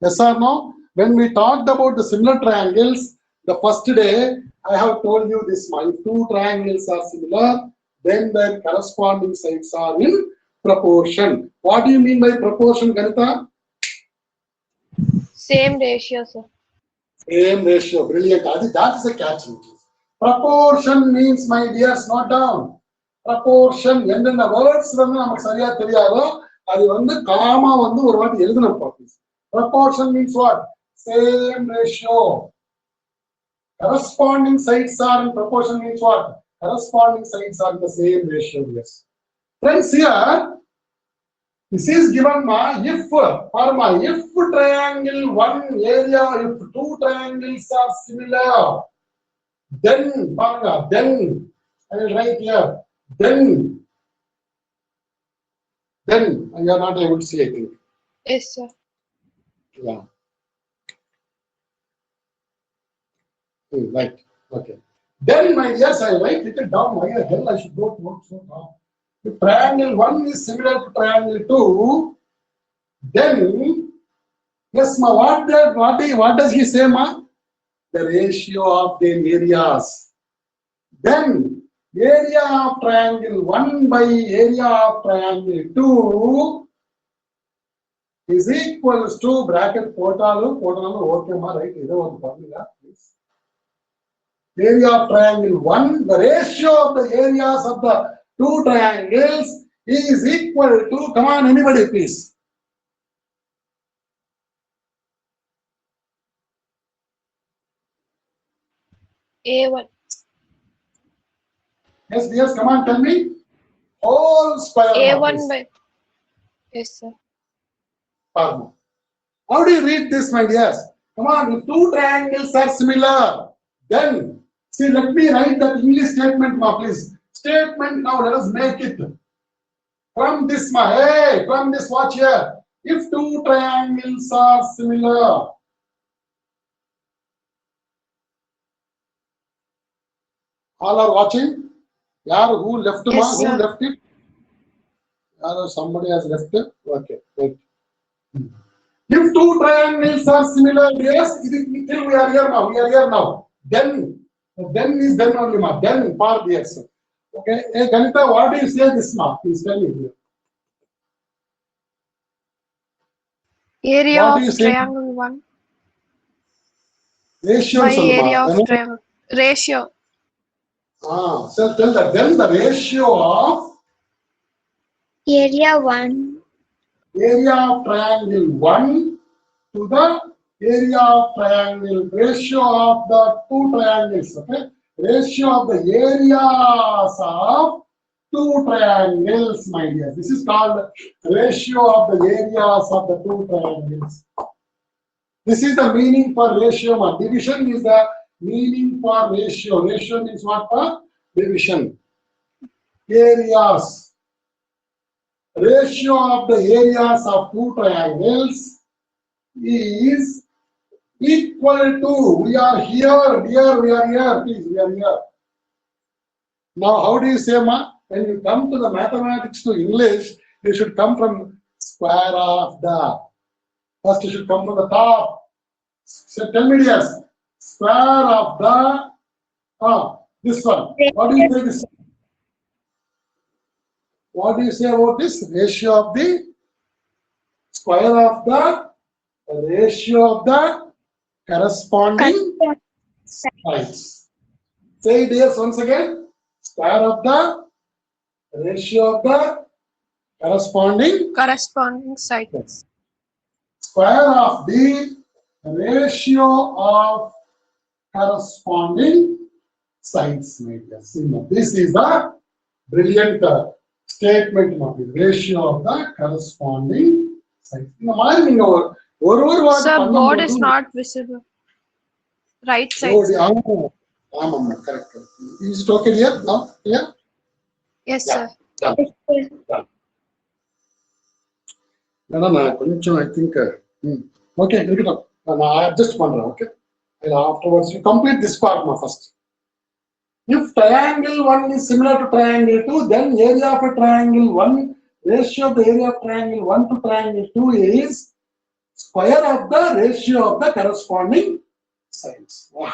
Yes or no? When we talked about the similar triangles, the first day, I have told you this, if two triangles are similar, then their corresponding sides are in proportion. What do you mean by proportion, Ganita? Same ratio, sir. Same ratio. Brilliant. That is a catch. Proportion means, my dears, not down. Proportion. And then the words நமக்கு சரியா தெரியாதோ அது gamma ஒரு வாட்டி எழுதணும் Poppys. Proportion means what? Same ratio. Corresponding sides are in proportion means what? Corresponding sides are in the same ratio. Yes. Friends, here this is given if triangle one area, if two triangles are similar, then I will write here, then you are not able to see, I think. Yes, sir. Yeah. Right. Okay. Then, my dears, I write it down. Why the hell I should go to work so down? If triangle 1 is similar to triangle 2, then, yes, ma, what does he say, ma? The ratio of their areas. Then, area of triangle 1 by area of triangle 2 is equals to bracket portalu, okay, ma, right? Please. Area of triangle 1, the ratio of the areas of the two triangles is equal to, come on, anybody, please. A1. Yes, dears, come on, tell me. Whole square. A1 by. Yes, sir. How do you read this, my dears? Come on, if two triangles are similar, then, see, let me write that English statement, ma, please. Statement, now let us make it. From this, ma, hey, from this, watch here. If two triangles are similar, all are watching? Who left, ma? Yes, Who sir. left it? Somebody has left it? Okay, wait. If two triangles are similar, yes, till we are here now. Then is then only, ma. Then for yes. Okay. Hey, Ganita, what do you say this, ma? Please tell me here. Area What do you of say? triangle 1 Ratio, by Salma. area of triangle. Ratio. So tell that. Then the ratio of Area 1. area of triangle 1 to the area of triangle, ratio of the two triangles, okay? Ratio of the areas of two triangles, my dear. This is called ratio of the areas of the two triangles. This is the meaning for ratio. Division is the meaning for ratio. Ratio means what? Division. Areas. Ratio of the areas of two triangles is equal to, we are here, dear, we are here, please, we are here. Now, how do you say, ma? When you come to the mathematics to English, you should come from square of the. First, you should come from the top. So tell me, dears, square of the, this one. What do you say this? What do you say about this? Ratio of the square of the ratio of the corresponding sides. Say it, dears, once again. Square of the ratio of the corresponding sides. Square of the ratio of corresponding sides. This is the brilliant statement of the ratio of the corresponding sides. Sir, board is not visible. Right side. Correct. Is it okay here now? Yeah? Yes, Yeah. sir. Done. Done. No, I think. Okay, look it up. I adjust one, okay? And afterwards, you complete this part first. If triangle 1 is similar to triangle 2, then area of a triangle 1 ratio of the area of triangle 1 to triangle 2 is square of the ratio of the corresponding sides. Wow,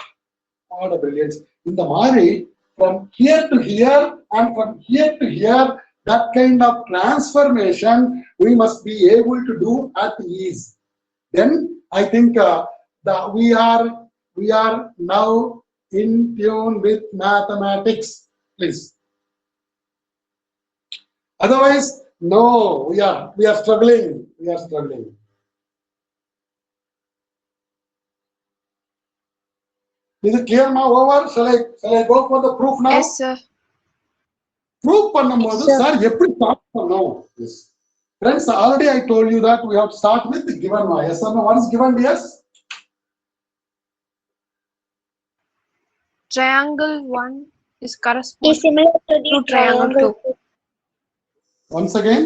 what a brilliance. In the Mari, from here to here and from here to here, that kind of transformation we must be able to do at ease. Then I think that we are now in tune with mathematics, please. Otherwise, no, we are struggling. We are struggling. Is it clear now? Over? Shall I go for the proof now? Yes, sir. Proof பண்ணும்போது sir எப்படி start பண்ணோம்? Yes. Friends, already I told you that we have to start with the given one. Yes or no? What is given? Yes. Triangle 1 is Is corresponding similar to the to triangle 2. Once again.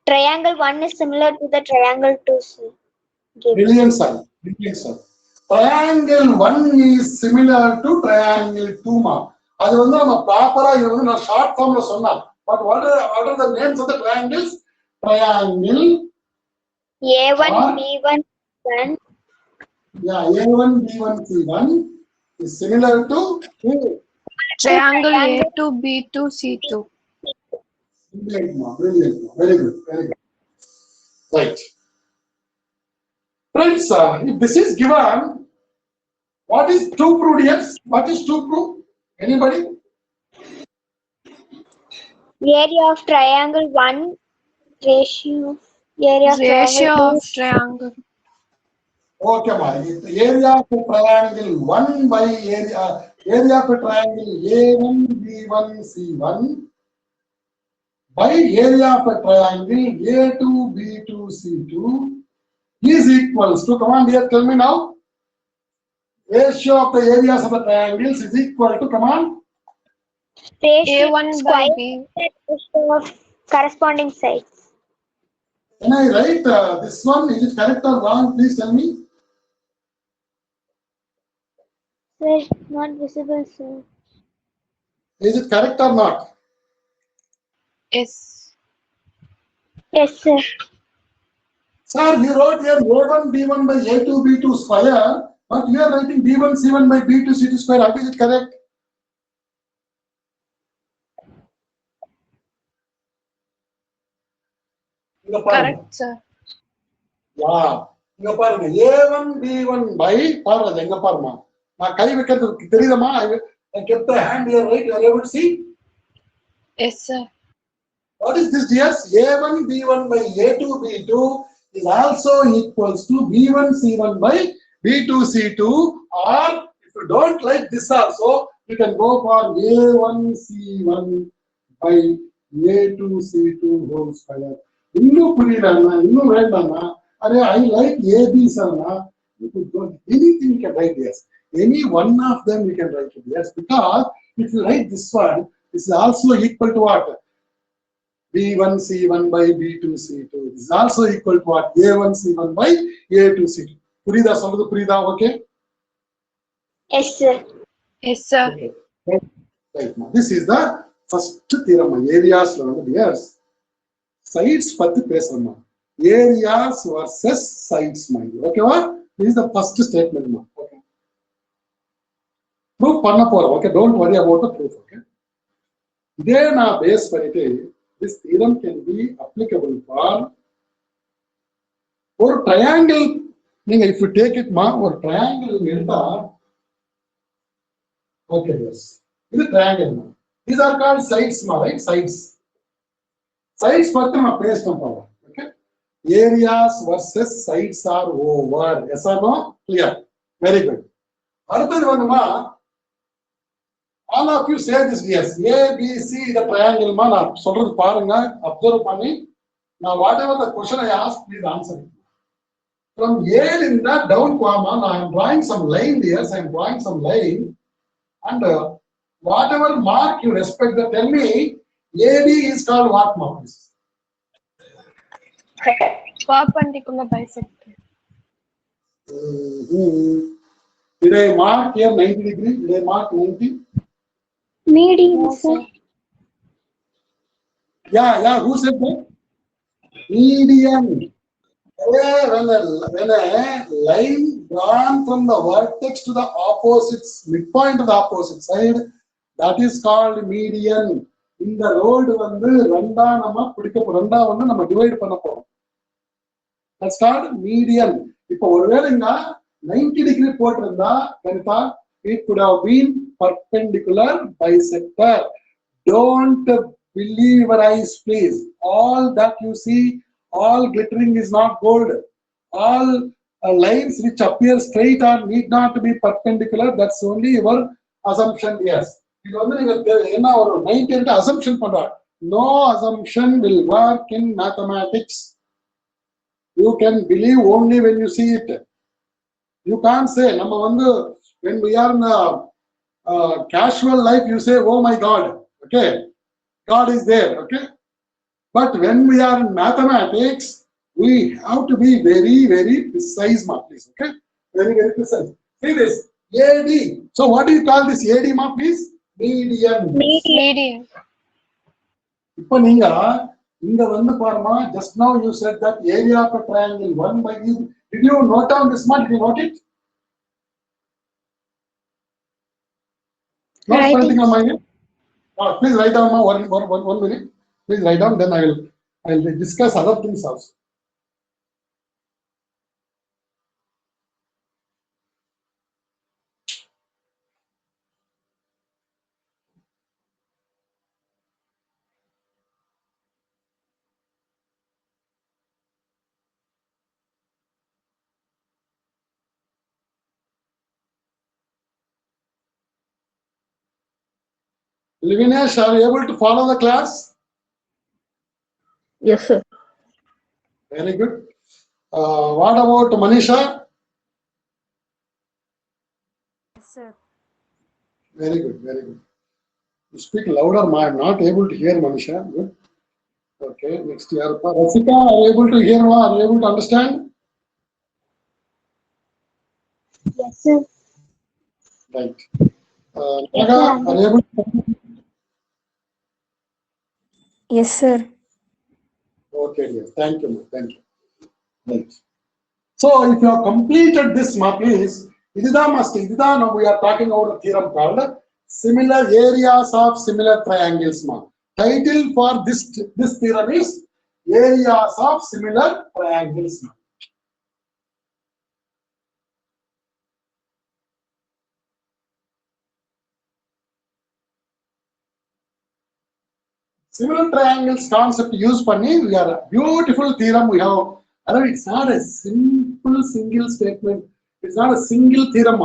Triangle 1 is similar to the triangle 2, sir. Given. Brilliant, sir. Brilliant, sir. Triangle 1 is similar to triangle 2, ma. அது வந்து நம்ம ப்ராப்பரா இது வந்து நான் short ஃபார்ம்ல சொன்னேன். But what are the names of the triangles? Triangle A1, B1, C1. Yeah, A1, B1, C1 is similar to Triangle A2, B2, C2. Brilliant, ma. Brilliant, ma. Very good, very good. Right. Friends, if this is given, what is 2 proved? Yes, what is 2 proved? Anybody? Area of triangle 1, ratio area of Ratio triangle of triangle. Okay, ma. Area of a triangle 1 by area of a triangle A1, B1, C1 by area of a triangle A2, B2, C2 is equals to, come on dear, tell me now. Ratio of the areas of the triangles is equal to, come on. ratio A1 by square B. ratio of corresponding sides. Can I write this one? Is it correct or wrong? Please tell me. Sir, not visible, sir. Is it correct or not? Yes. Yes, sir. Sir, you wrote here A1, B1 by A2, B2 square, but you are writing B1, C1 by B2, C2 square. How is it correct? Correct, sir. Yeah. இங்க பாருங்க A1, B1 by பாருங்க எங்க பாருமா நான் கை வைக்கிறது தெரியுதமா? I kept the hand here, right? You are able to see? Yes, sir. What is this, dears? A1, B1 by A2, B2 is also equals to B1, C1 by B2, C2, or if you don't like this also, you can go for A1, C1 by A2, C2 whole square. இன்னும் புரியலன்னா இன்னும் வேண்டாம்னா array I like AB sirna, you could go anything you can write, yes. Any one of them you can write it, yes, because if you write this one, this is also equal to what? B1, C1 by B2, C2. This is also equal to what? A1, C1 by A2, C2. புரியுதா சொல்றது புரியுதா? Okay? Yes, sir. Yes, sir. Okay. Right now, this is the first theorem. Areas, yes. Sides பத்தி பேசணும். Areas versus sides, mind. Okay, what? This is the first statement. Okay. Proof பண்ண போறோம். Okay, don't worry about the proof. Okay. இதே நான் base பண்ணிட்டு this theorem can be applicable for ஒரு triangle. நீங்க if you take it, ஒரு triangle எடுத்தா, okay, yes. இது triangle. These are called sides, right? Sides. Sides பத்தி நான் பேசணும் போறோம். Okay. Areas versus sides are over. Yes or no? Clear. Very good. அடுத்தது வந்துமா, all of you say this, yes. A, B, C the triangle ma நான் சொல்றது பாருங்க, observe பண்ணி. Now whatever the question I ask, please answer it. From A in that down comma, I am drawing some line here. I am drawing some line, and whatever mark you respect, that tell me AD is called what mark? Perpendicular bisector. Did I mark here 90 degree? Did I mark 90? Medium, No, sir. sir. Yeah, who said that? Median. When a line drawn from the vertex to the opposite midpoint of the opposite side, that is called median. In the road வந்து ரெண்டா நம்ம பிடிக்க ரெண்டா வந்து நம்ம divide பண்ண போறோம். That's called median. இப்போ ஒருவேளை இங்க 90 degree போட்டிருந்தா கணிதா, it could have been perpendicular bisector. Don't believe your eyes, please. All that you see, all glittering is not gold. All lines which appear straight or need not to be perpendicular, that's only your assumption. Yes. இது வந்து நீங்க என்ன ஒரு 90 assumption பண்றாங்க. No assumption will work in mathematics. You can believe only when you see it. You can't say, நம்ம வந்து when we are in a casual life, you say, oh my God, okay, God is there, okay. But when we are in mathematics, we have to be very, very precise, please, okay, very, very precise. See this AD. So what do you call this AD, please? Median. Median. இப்போ நீங்க இங்க வந்து பாருமா, just now you said that area of a triangle 1 by u. Did you note down this much? Did you note it? Not something on my head. Please write down one minute. Please write down. Then I will discuss other things also. Livinesh, are you able to follow the class? Yes, sir. Very good. What about Manisha? Yes, sir. Very good, very good. You speak louder, ma. I'm not able to hear Manisha. Good. Okay, next year. Rasika, are you able to hear? Are you able to understand? Yes, sir. Right. Naga, are you able to? Yes, sir. Okay, dear. Thank you, ma. Thank you. Right. So, if you have completed this, ma, please. Now we are talking about a theorem called similar areas of similar triangles, ma. Title for this theorem is areas of similar triangles, ma. Similar triangles concept use பண்ணி we are a beautiful theorem we have. It's not a simple single statement. It's not a single theorem.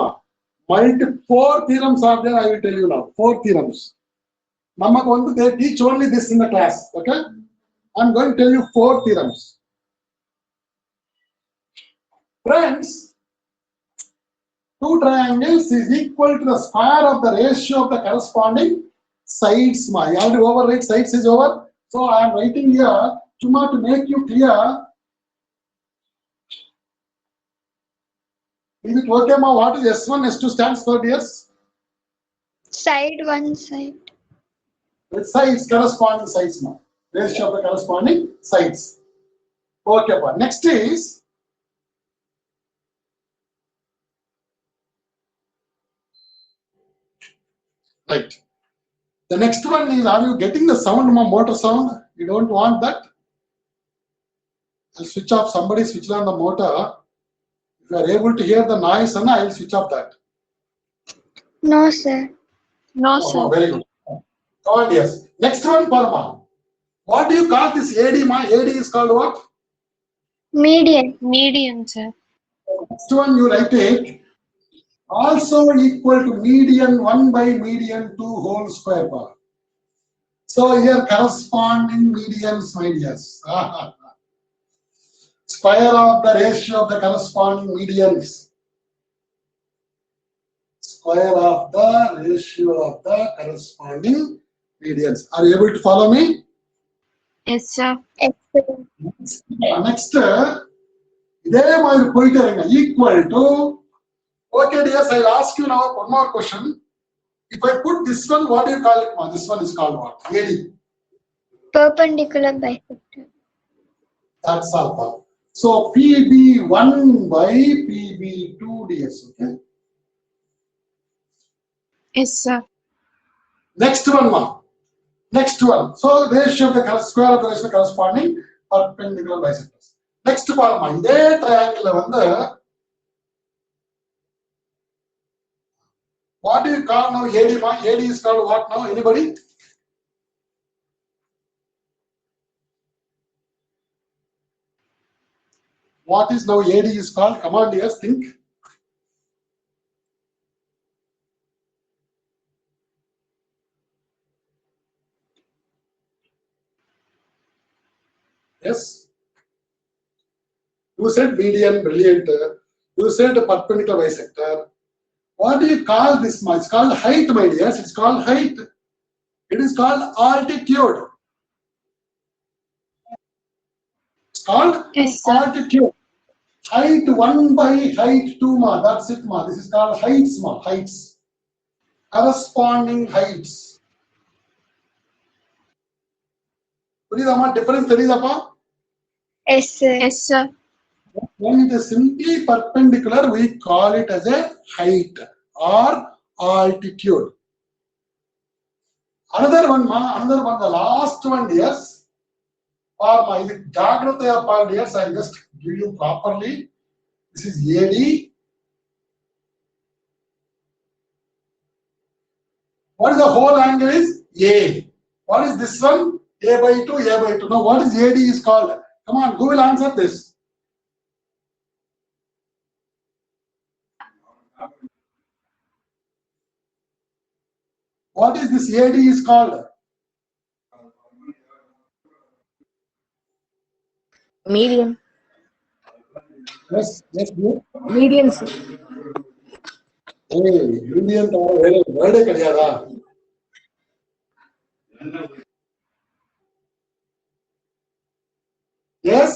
Four theorems are there. I will tell you now. 4 theorems. They teach only this in the class. Okay. I'm going to tell you 4 theorems. Friends, 2 triangles is equal to the square of the ratio of the corresponding sides. You have to overwrite sides is over. So I am writing here to make you clear. Is it okay, ma? What is S1, S2 stands for, dears? Side, one side. The sides, corresponding sides, ma. Ratio of the corresponding sides. Okay, ma. Next is right. The next one is, are you getting the sound, ma? Motor sound? You don't want that? I'll switch off. Somebody switch on the motor. If you are able to hear the noise, I will switch off that. No, sir. No, Oh, sir. very good. Oh, yes. Next one, Parma. What do you call this AD, ma? AD is called what? Median. Median, sir. Next one, you write it. Also equal to median 1 by median 2 whole square bar. So here corresponding medians, my dears. Square of the ratio of the corresponding medians. Square of the ratio of the corresponding medians. Are you able to follow me? Yes, sir. Next, equal to. Okay, dears, I'll ask you now one more question. If I put this one, what do you call it? This one is called what? AD. Perpendicular bisector. That's all. So PB1 by PB2 ds. Okay. Yes, sir. Next one, ma. Next one. So ratio of the square of the ratio corresponding perpendicular bisectors. Next part, ma. This triangle what do you call now AD, ma? AD is called what now? Anybody? What is now AD is called? Come on, dears, think. Yes. You said median, brilliant. You said perpendicular bisector. What do you call this, ma? It's called height, my dears. It's called height. It is called altitude. It's called Yes, sir. altitude. Height 1 by height 2, ma. That's it, ma. This is called heights, ma. Heights. Corresponding heights. Difference தெரியுதாப்பா? Yes, sir. Yes, sir. When it is simply perpendicular, we call it as a height or altitude. Another one, the last one, yes. Or my Jagrata part, yes, I just give you properly. This is AD. What is the whole angle is? A. What is this one? A by 2, A by 2. Now, what is AD is called? Come on, who will answer this? What is this AD is called? Median. Yes, yes, you. Median, sir. Hey, median word கிடையாதா? Yes.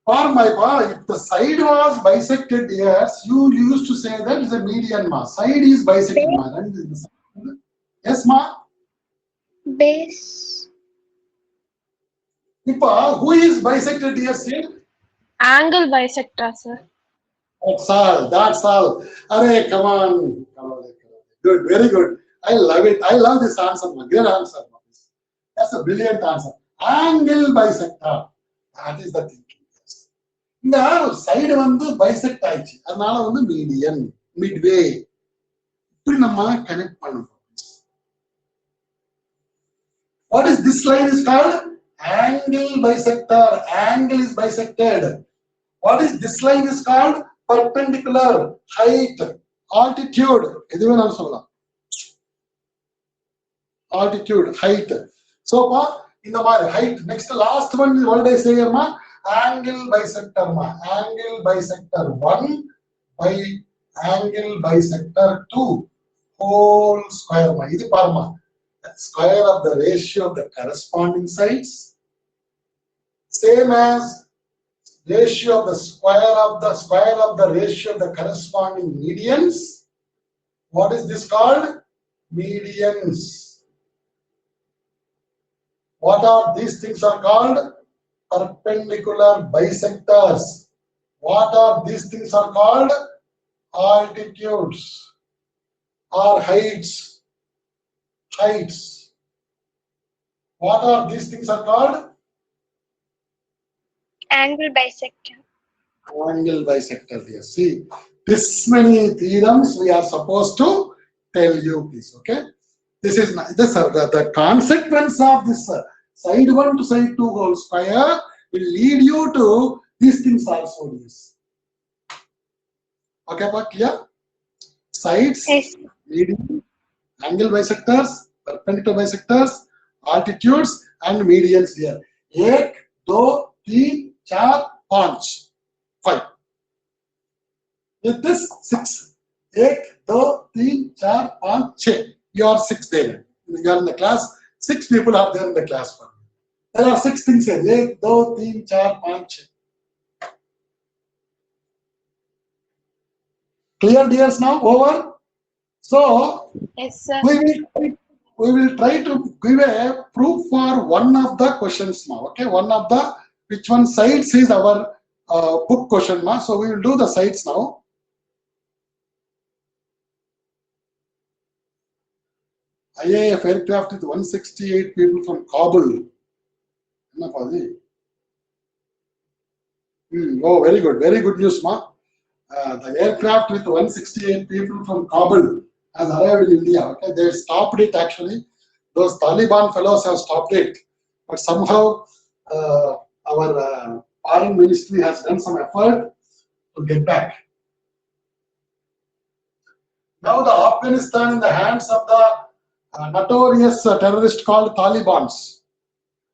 Or my pa, if the side was bisected, yes, you used to say that is a median, ma. Side is bisected, ma. Yes, ma. Base. Ipa, who is bisected, yes, say? Angle bisector, sir. That's all. That's all. Arey, come on. Good, very good. I love it. I love this answer, ma. Great answer, ma. That's a brilliant answer. Angle bisector. That is the thing. இந்த side வந்து bisect ஆயிடுச்சு அதனால வந்து median Midway இப்படி நம்ம connect பண்ணணும். What is this line is called? Angle bisector. Angle is bisected. What is this line is called? Perpendicular. Height. Altitude. எதுவே நான் சொல்லலாம். Altitude. Height. So இந்த மாதிரி height. Next last one is what I say, ma? Angle bisector, ma. Angle bisector 1 by angle bisector 2 whole square, ma. This parma. Square of the ratio of the corresponding sides, same as ratio of the square of the ratio of the corresponding medians. What is this called? Medians. What are these things are called? Perpendicular bisectors. What are these things are called? Altitudes or heights. Heights. What are these things are called? Angle bisector. Angle bisector. Yes. See, this many theorems we are supposed to tell you, please. Okay. This is this the consequence of this side 1 to side 2 whole square will lead you to these things also. Yes. Okay, but clear? Sides, Yes. median, angle bisectors, perpendicular bisectors, altitudes, and medians here. 1, 2, 3, 4, 5. 5. With this 6. 1, 2, 3, 4, 5, 6. You are 6 there. You are in the class. 6 people are there in the class. There are 6 things here. 1, 2, 3, 4, 5, 6. Clear, dears, now? Over? So Yes, sir. we will try to give a proof for one of the questions now. Okay, one of the which one sides is our book question now. So we will do the sides now. IAF aircraft with 168 people from Kabul. Oh, very good news, ma. The aircraft with 168 people from Kabul has arrived in India. Okay, they stopped it actually. Those Taliban fellows have stopped it, but somehow our foreign ministry has done some effort to get back. Now the Afghanistan in the hands of the notorious terrorist called Talibans.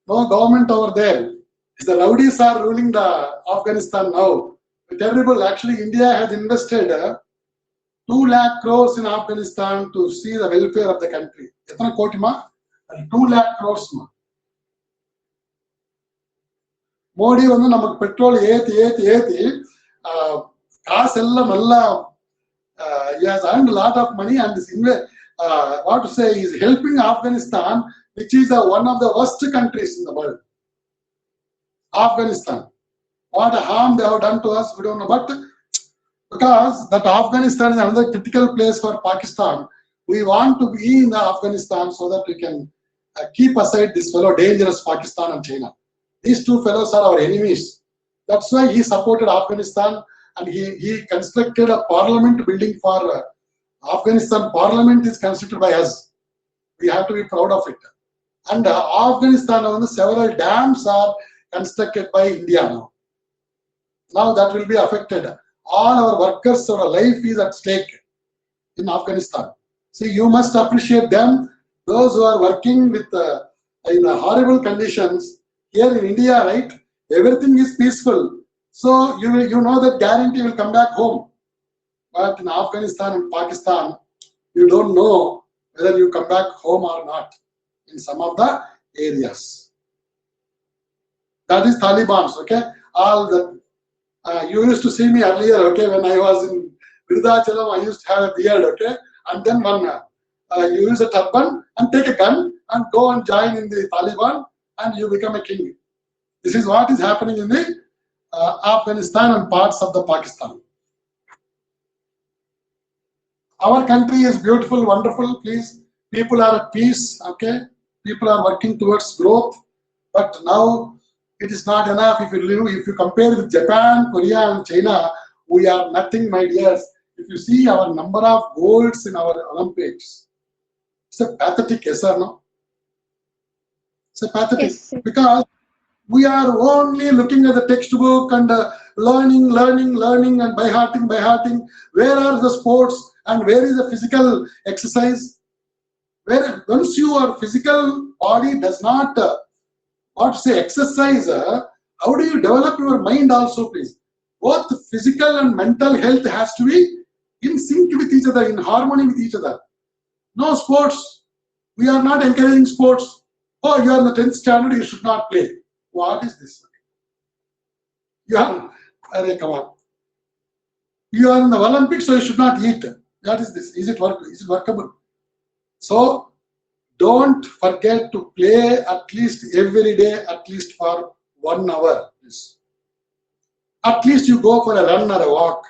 No government over there. The rowdies are ruling the Afghanistan now. Terrible. Actually, India has invested 2 lakh crores in Afghanistan to see the welfare of the country. 2 lakh crores. Modi வந்து நமக்கு petrol ஏத்தி காசெல்லாம் நல்லா he has earned a lot of money and is what to say is helping Afghanistan, which is one of the worst countries in the world. Afghanistan. What a harm they have done to us, we don't know. But because that Afghanistan is another critical place for Pakistan, we want to be in Afghanistan so that we can keep aside this fellow dangerous Pakistan and China. These two fellows are our enemies. That's why he supported Afghanistan and he constructed a parliament building for Afghanistan. Parliament is constructed by us. We have to be proud of it. And Afghanistan, several dams are constructed by India now. Now that will be affected. All our workers, our life is at stake in Afghanistan. See, you must appreciate them. Those who are working with in horrible conditions here in India, right? Everything is peaceful. So you know that guarantee will come back home. But in Afghanistan and Pakistan, you don't know whether you come back home or not in some of the areas. That is Taliban's, okay? All the you used to see me earlier, okay? When I was in Virudhachalam, I used to have a beard, okay? And then you use a turban and take a gun and go and join in the Taliban and you become a king. This is what is happening in the Afghanistan and parts of the Pakistan. Our country is beautiful, wonderful, please. People are at peace, okay? People are working towards growth. But now it is not enough. If you compare with Japan, Korea and China, we are nothing, my dears. If you see our number of golds in our Olympics, it's a pathetic, yes or no? It's a pathetic, Yes, sir. because we are only looking at the textbook and learning and by hearting. Where are the sports and where is the physical exercise? Where once your physical body does not exercise, how do you develop your mind also, please? Both physical and mental health has to be in sync with each other, in harmony with each other. No sports. We are not encouraging sports. Oh, you are in the 10th standard, you should not play. What is this? Come on. You are in the Olympics, so you should not eat. What is this? Is it workable? So don't forget to play at least every day, at least for 1 hour. Please. At least you go for a run or a walk.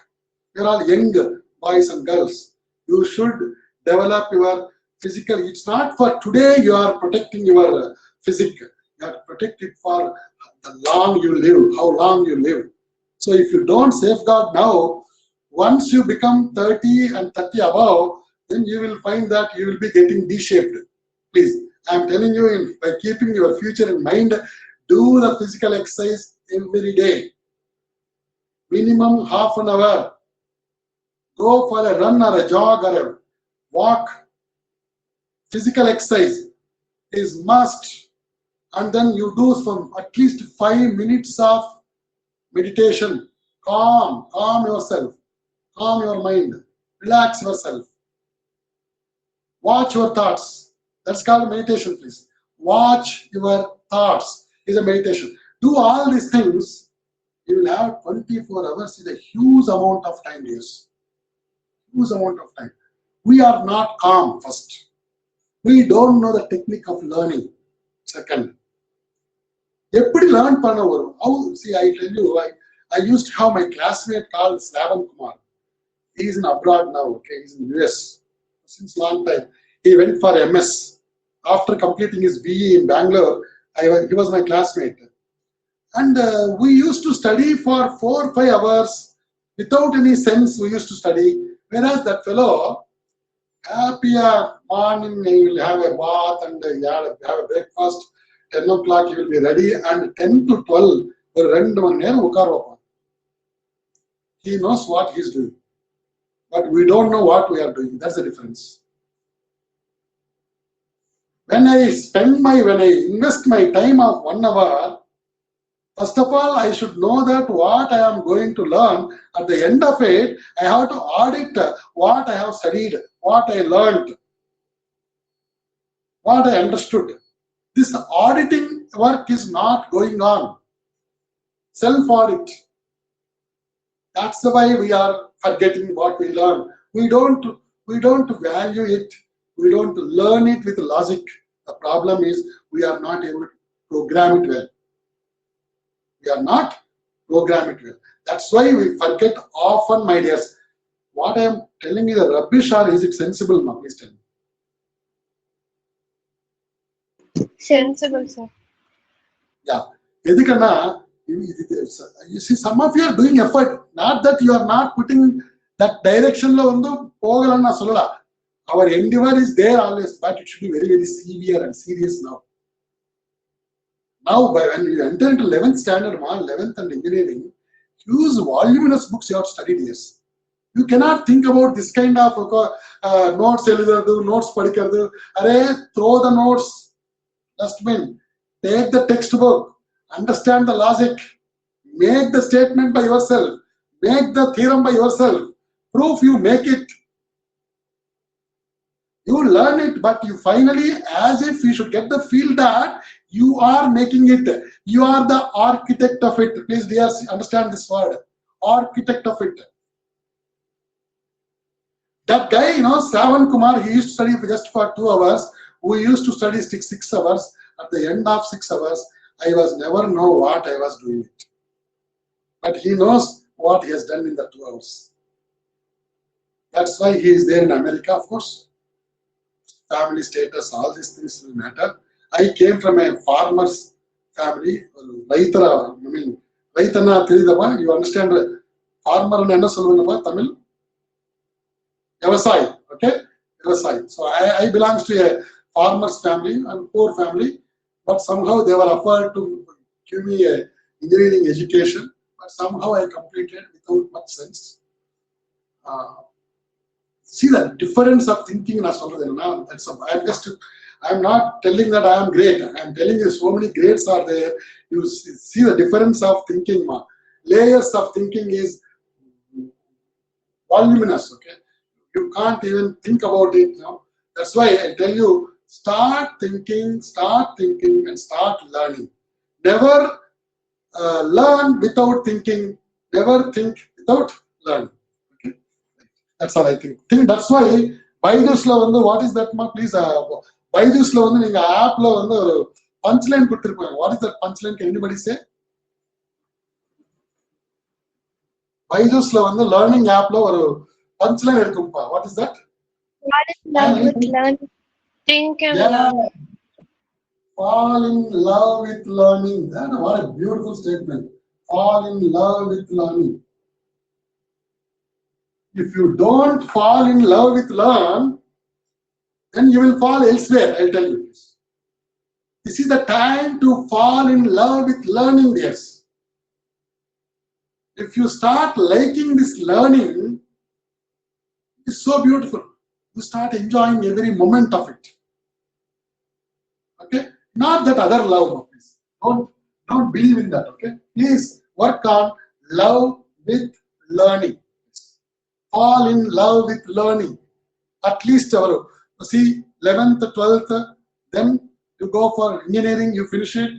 You're all young boys and girls. You should develop your physical. It's not for today you are protecting your physique. You are protected for the long you live, how long you live. So if you don't safeguard now, once you become 30 and 30 above, then you will find that you will be getting D-shaped. Please, I am telling you, by keeping your future in mind, do the physical exercise every day. Minimum half an hour. Go for a run or a jog or a walk. Physical exercise is must. And then you do some at least 5 minutes of meditation. Calm yourself. Calm your mind. Relax yourself. Watch your thoughts. That's called meditation, please. Watch your thoughts is a meditation. Do all these things. You will have 24 hours is a huge amount of time, yes. Huge amount of time. We are not calm, first. We don't know the technique of learning, second. எப்படி learn பண்ண வரும்? How, see, I tell you, I used to have my classmate called Slavan Kumar. He is in abroad now, okay? He's in US since long time. He went for MS. After completing his BE in Bangalore, he was my classmate. And we used to study for 4 or 5 hours without any sense. We used to study. Whereas that fellow, happier morning, he will have a bath and have a breakfast. 10 o'clock he will be ready, and 10 to 12, ஒரு 2 மணி நேரம் உட்கார வைப்பான். He knows what he is doing, but we don't know what we are doing. That's the difference. When I invest my time of 1 hour, first of all, I should know that what I am going to learn. At the end of it, I have to audit what I have studied, what I learned, what I understood. This auditing work is not going on. Self-audit. That's why we are forgetting what we learn. We don't value it. We don't learn it with logic. The problem is we are not able to program it well. We are not program it well. That's why we forget often, my dears. What I am telling you, the rubbish, or is it sensible now? Please tell me. Sensible, sir. Yeah. எதுக்குன்னா, you see, some of you are doing effort. Not that you are not putting that direction ல வந்து போகலன்னு நான் சொல்லல. Our endeavor is there always, but it should be very, very severe and serious now. Now, when you enter into 11th standard, 11th and engineering, use voluminous books you have studied, yes. You cannot think about this kind of notes, notes padikkaradu. Throw the notes, dustbin. Take the textbook, understand the logic, make the statement by yourself, make the theorem by yourself, proof you make it. You learn it, but you finally, as if you should get the feel that you are making it. You are the architect of it. Please, dear, understand this word. Architect of it. That guy, Slavan Kumar, he used to study just for 2 hours. We used to study 6 hours. At the end of 6 hours, I was never know what I was doing it. But he knows what he has done in the 2 hours. That's why he is there in America, of course. Family status, all these things will matter. I came from a farmer's family. Raitana Tiridava, you understand? Farmer and enna solvanga Tamil? Vyavasai, okay? Vyavasai. So I belongs to a farmer's family and poor family, but somehow they were offered to give me a engineering education, but somehow I completed without much sense. See the difference of thinking. I'm not telling that I am great. I'm telling you so many grades are there. You see the difference of thinking. Layers of thinking is voluminous. Okay, you can't even think about it now. That's why I tell you, start thinking, and start learning. Never learn without thinking. Never think without learning. That's all I think. That's why Byju's la vandu, what is that, ma? Please, Byju's la vandu neenga app la vandu oru punchline kuduthirupanga. What is that punchline? Can anybody say? Byju's la vandu learning app la oru punchline irukumpa. What is that? What is love with learning? Think and Yeah. learn. Fall in love with learning. What a beautiful statement. Fall in love with learning. If you don't fall in love with learn, then you will fall elsewhere, I'll tell you this. This is the time to fall in love with learning, yes. If you start liking this learning, it's so beautiful. You start enjoying every moment of it. Okay? Not that other love, please. Don't believe in that, okay? Please work on love with learning. Fall in love with learning. At least, see, 11th, 12th, then you go for engineering, you finish it,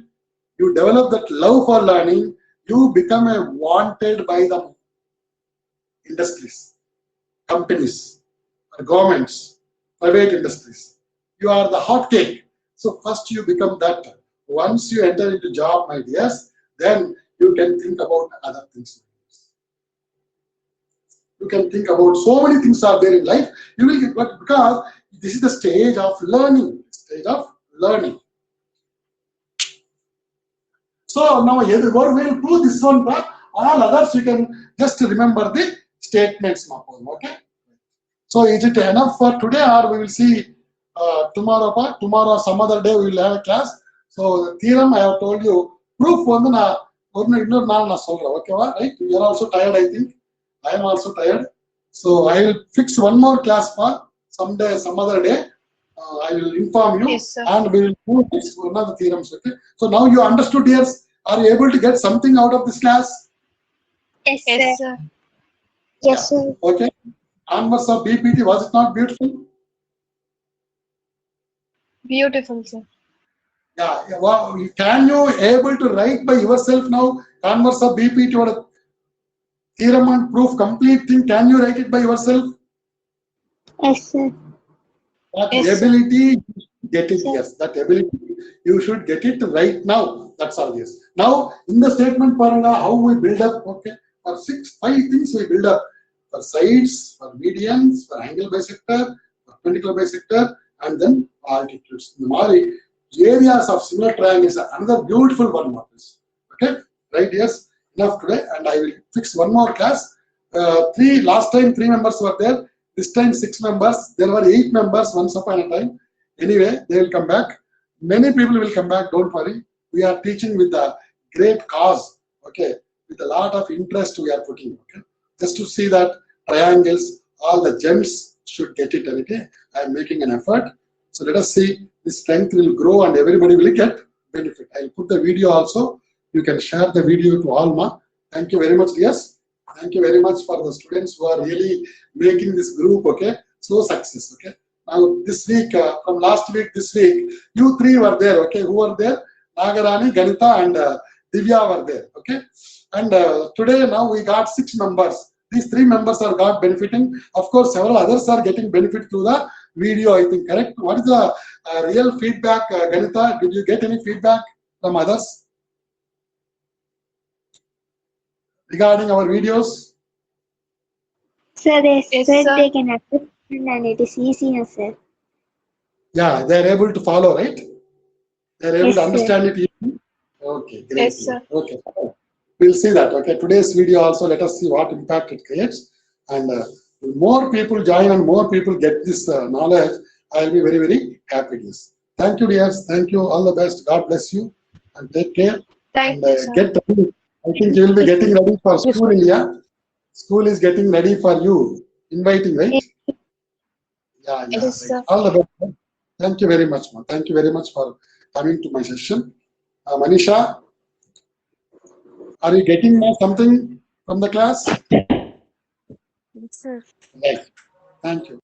you develop that love for learning, you become a wanted by the industries, companies. governments, private industries. You are the hot cake. So first you become that. Once you enter into job, my dears, then you can think about other things. You can think about so many things are there in life. You will get, but because this is the stage of learning. Stage of learning. So now we will do this one, but all others you can just remember the statements. Okay. So is it enough for today, or we will see tomorrow? Tomorrow, some other day, we will have a class. So the theorem I have told you, proof one na okay, right? You are also tired, I think. I am also tired. So I will fix one more class for someday, some other day. I will inform you, Yes, sir. and we will do next one of the theorems. Okay. So now you understood, dears. Are you able to get something out of this class? Yes, Yes, sir. sir. Yes, sir. Okay. Canvas of BPT, was it not beautiful? Beautiful, sir. Yeah. Well, can you able to write by yourself now? Canvas of BPT or theorem and proof, complete thing. Can you write it by yourself? Yes, sir. That Yes, sir. ability, get it. Sir. Yes, that ability, you should get it right now. That's all. Yes. Now, in the statement paranga, how we build up? Okay, for 5 things we build up: for sides, for medians, for angle bisector, for perpendicular bisector, and then altitudes. The Mari areas of similar triangles are another beautiful one. Okay, right? Yes, enough today, and I will fix one more class. Last time 3 members were there. This time 6 members. There were 8 members once upon a time. Anyway, they will come back. Many people will come back. Don't worry. We are teaching with a great cause. Okay, with a lot of interest we are putting. Okay, just to see that triangles, all the gems should get it. Okay, I am making an effort. So let us see. This strength will grow and everybody will get benefit. I will put the video also. You can share the video to all. Ma. Thank you very much. Yes. Thank you very much for the students who are really making this group, okay, so success, okay. Now this week, from last week, this week, you 3 were there, okay. Who were there? Nagarani, Ganita, and Divya were there, okay. And today now we got 6 members. These 3 members are got benefiting. Of course, several others are getting benefit through the video, I think, correct? What is the real feedback, Ganita? Did you get any feedback from others regarding our videos? Sir, they Yes, said sir. they can understand and it is easier, sir. Yeah, they are able to follow, right? They are able Yes, to sir. understand it easily. Okay, great. Yes, sir. Okay, we'll see that. Okay, today's video also, let us see what impact it creates. And more people join and more people get this knowledge, I'll be very, very happy. Yes. Thank you, dears. Thank you. All the best. God bless you. And take care. Thank And you, sir. get ready. I think you will be getting ready for school, India. School is getting ready for you. Inviting, right? Yeah, Yes, right. sir. All the best. Thank you very much, ma. Thank you very much for coming to my session. Manisha, are you getting something from the class? Yes, sir. Right. Thank you.